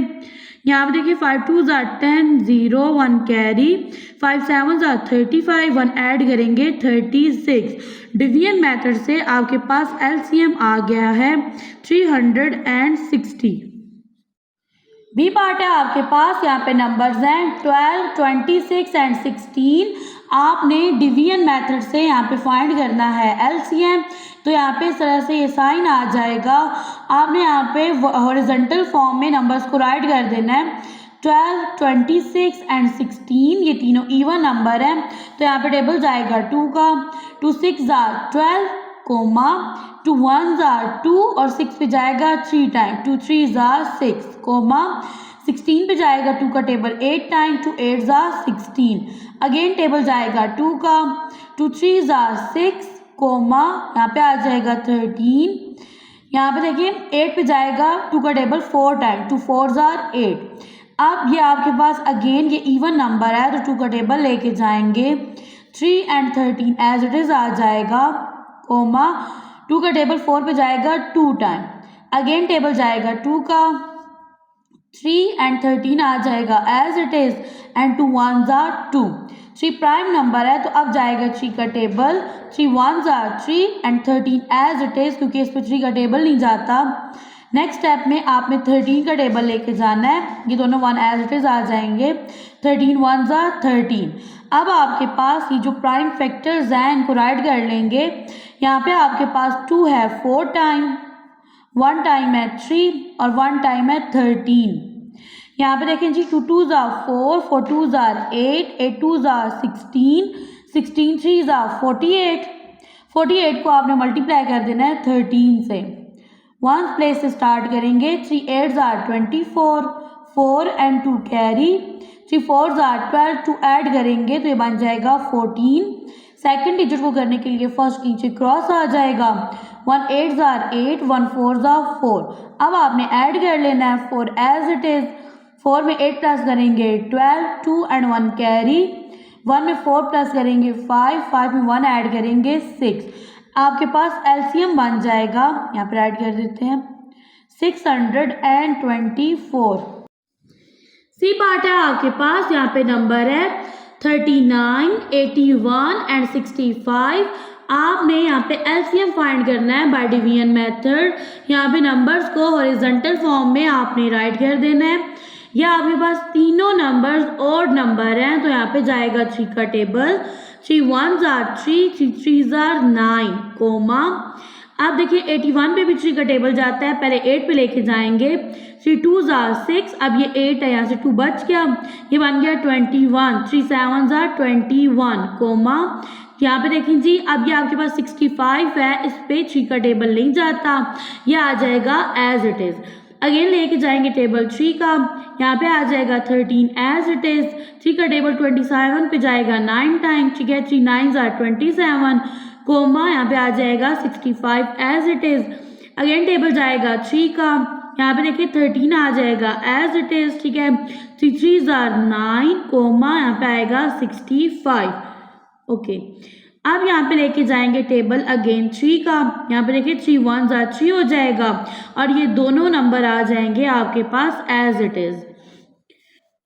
यहाँ पे देखिए 5 2s are 10, 0 1 carry, 5 7s are 35, 1 add करेंगे 36। डिवीजन मेथड से आपके पास एलसीएम आ गया है 360। बी पार्ट है आपके पास, यहाँ पे नंबर्स हैं 12, 26 एंड 16। आपने डिवीजन मेथड से यहाँ पे फाइंड करना है एलसीएम। तो यहाँ पे इस तरह से ये साइन आ जाएगा। आपने यहाँ पे हॉरिजॉन्टल फॉर्म में नंबर्स को राइट कर देना है। 12, 26 एंड 16 ये तीनों इवन नंबर हैं तो यहाँ पे टेबल जाएगा 2 का। 2 6 are 12, कोमा 2 1s are 2 और 6 पे जाएगा 3 टाइम, 2 3s are 6, कोमा 16 पे जाएगा 2 का table 8 time, 2 8s are 16। Again table जाएगा 2 का, 2 3s are 6, कोमा यहाँ पे आ जाएगा 13। यहाँ पे देखिए 8 पे जाएगा 2 का टेबल 4 टाइम, 2 4s are 8। अब ये आपके पास अगेन ये इवन नंबर है तो 2 का टेबल लेके जाएंगे, 3 and 13 एज इट इज आ जाएगा, कोमा 2 का टेबल 4 पे जाएगा 2 टाइम। अगेन टेबल जाएगा 2 का, 3 and 13 आ जाएगा as it is and 2 1s are 2। 3 prime number है तो अब जाएगा 3 का table, 3 1s are 3 and 13 as it is, क्योंकि इस पर 3 का टेबल नहीं जाता। नेक्स्ट स्टेप में आपने 13 का टेबल लेके जाना है, ये दोनों 1 एज इट इज आ जाएंगे, 13 1s are 13। अब आपके पास ये जो प्राइम फैक्टर्स हैं इनको राइट कर लेंगे। यहाँ पे आपके पास 2 है 4 टाइम, 1 टाइम है 3 और 1 टाइम है 13। यहाँ पे देखें जी 2 2s are 4, 4 2s are 8, 8 2s are 16, 16 3s are 48, 48 को आपने मल्टीप्लाई कर देना है 13 से। 1 प्लेस से स्टार्ट करेंगे, 3 8s are 24, 4 and 2 carry, 3 4s are 12, 2 add करेंगे तो ये बन जाएगा 14। सेकंड डिजिट को करने के लिए फर्स्ट के नीचे क्रॉस आ जाएगा, 1 8s are 8, 1 4s are 4। अब आपने ऐड कर लेना है 4 एज इट इज। 4 में 8 प्लस करेंगे 12, 2 and 1 कैरी, 1 में 4 प्लस करेंगे 5, 5 में 1 ऐड करेंगे 6। आपके पास एलसीएम बन जाएगा, यहाँ पर ऐड कर देते हैं 624। सी पार्ट है आपके पास, यहाँ पे नंबर है 39, 81 एंड 65। आपने यहाँ पे एलसीएम फाइंड करना है बाय डिवीजन मेथड। यहाँ पे नंबर्स को हॉरिजॉन्टल फॉर्म में आपने राइट कर देना है। या आपके पास तीनों नंबर्स ऑड नंबर हैं तो यहाँ पे जाएगा 3 का table, 3 1s are 3, 3 3s are 9, coma. अब देखिए 81 पे भी 3 का टेबल जाता है, पहले 8 पे लेके जाएंगे, 3 2s are 6, अब ये 8 है यहाँ से 2 बच गया, ये बन गया 21, 3 7s are 21, कोमा। यहाँ पे देखें जी अब ये आपके पास 65 है, इस पे 3 का टेबल नहीं जाता, ये आ जाएगा एज इट इज। अगेन लेके जाएंगे टेबल 3 का, यहाँ पे आ जाएगा 13 एज इट इज। 3 का टेबल 27 पे जाएगा 9 टाइम, ठीक है, 3 9s are 27, कोमा यहाँ पे आ जाएगा 65 as it is. Again table जाएगा 3 का, यहाँ पे देखिए 13 आ जाएगा एज इट इज, ठीक है, 3 3s are 9, कोमा यहाँ पे आएगा 65। ओके अब यहाँ पे लेके जाएंगे टेबल अगेन 3 का, यहाँ पे देखिए 3 1s are 3 हो जाएगा और ये दोनों नंबर आ जाएंगे आपके पास एज इट इज।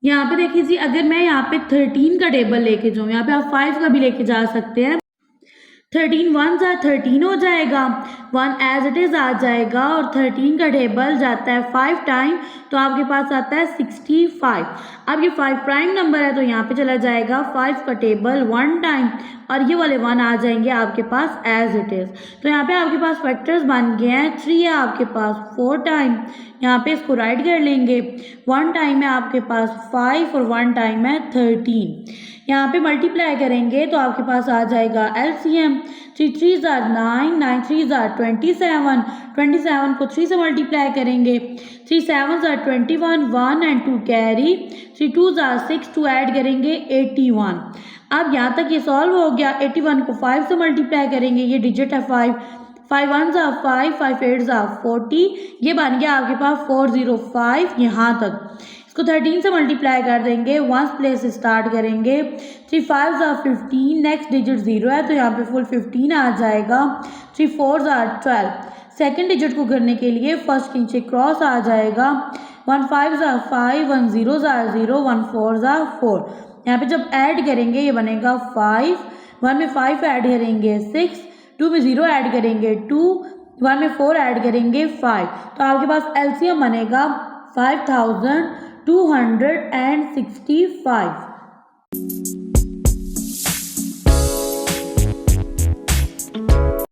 यहाँ पे देखिए जी अगर मैं यहाँ पे 13 का टेबल लेके जाऊँ, यहाँ पे आप 5 का भी लेके जा सकते हैं, 13 1s are 13 हो जाएगा, 1 एज इट इज आ जाएगा और 13 का टेबल जाता है 5 टाइम तो आपके पास आता है 65। अब ये 5 प्राइम नंबर है तो यहाँ पे चला जाएगा 5 का टेबल 1 टाइम और ये वाले 1 आ जाएंगे आपके पास एज इट इज। तो यहाँ पे आपके पास फैक्टर्स बन गए हैं, 3 है आपके पास 4 टाइम, यहाँ पे इसको राइट कर लेंगे, 1 टाइम है आपके पास 5 और 1 टाइम है 13। यहाँ पे मल्टीप्लाई करेंगे तो आपके पास आ जाएगा LCM। 3 3s are 9, 9 3s are 27, 27 को 3 से मल्टीप्लाई करेंगे। 3 7s are 21, 1 and 2 carry, 3 2s are 6, 2 add करेंगे 81। अब यहाँ तक ये सॉल्व हो गया। 81 को 5 से मल्टीप्लाई करेंगे, ये डिजिट है 5, 5 1s are 5, 5 8s are 40, ये बन गया आपके पास 405 यहाँ तक। इसको 13 से मल्टीप्लाई कर देंगे, वंस प्लेस स्टार्ट करेंगे। 3 5s are 15, नेक्स्ट डिजिट 0 है तो यहाँ पे फुल 15 आ जाएगा। 3 4s are 12, सेकेंड डिजिट को करने के लिए फर्स्ट के नीचे क्रॉस आ जाएगा। 1 5s are 5, 1 0s are 0, 1 4s are 4। यहाँ पे जब ऐड करेंगे ये बनेगा 5, 1 में 5 ऐड करेंगे 6, 2 में 0 ऐड करेंगे 2, 1 में 4 ऐड करेंगे 5, तो आपके पास LCM बनेगा 5265।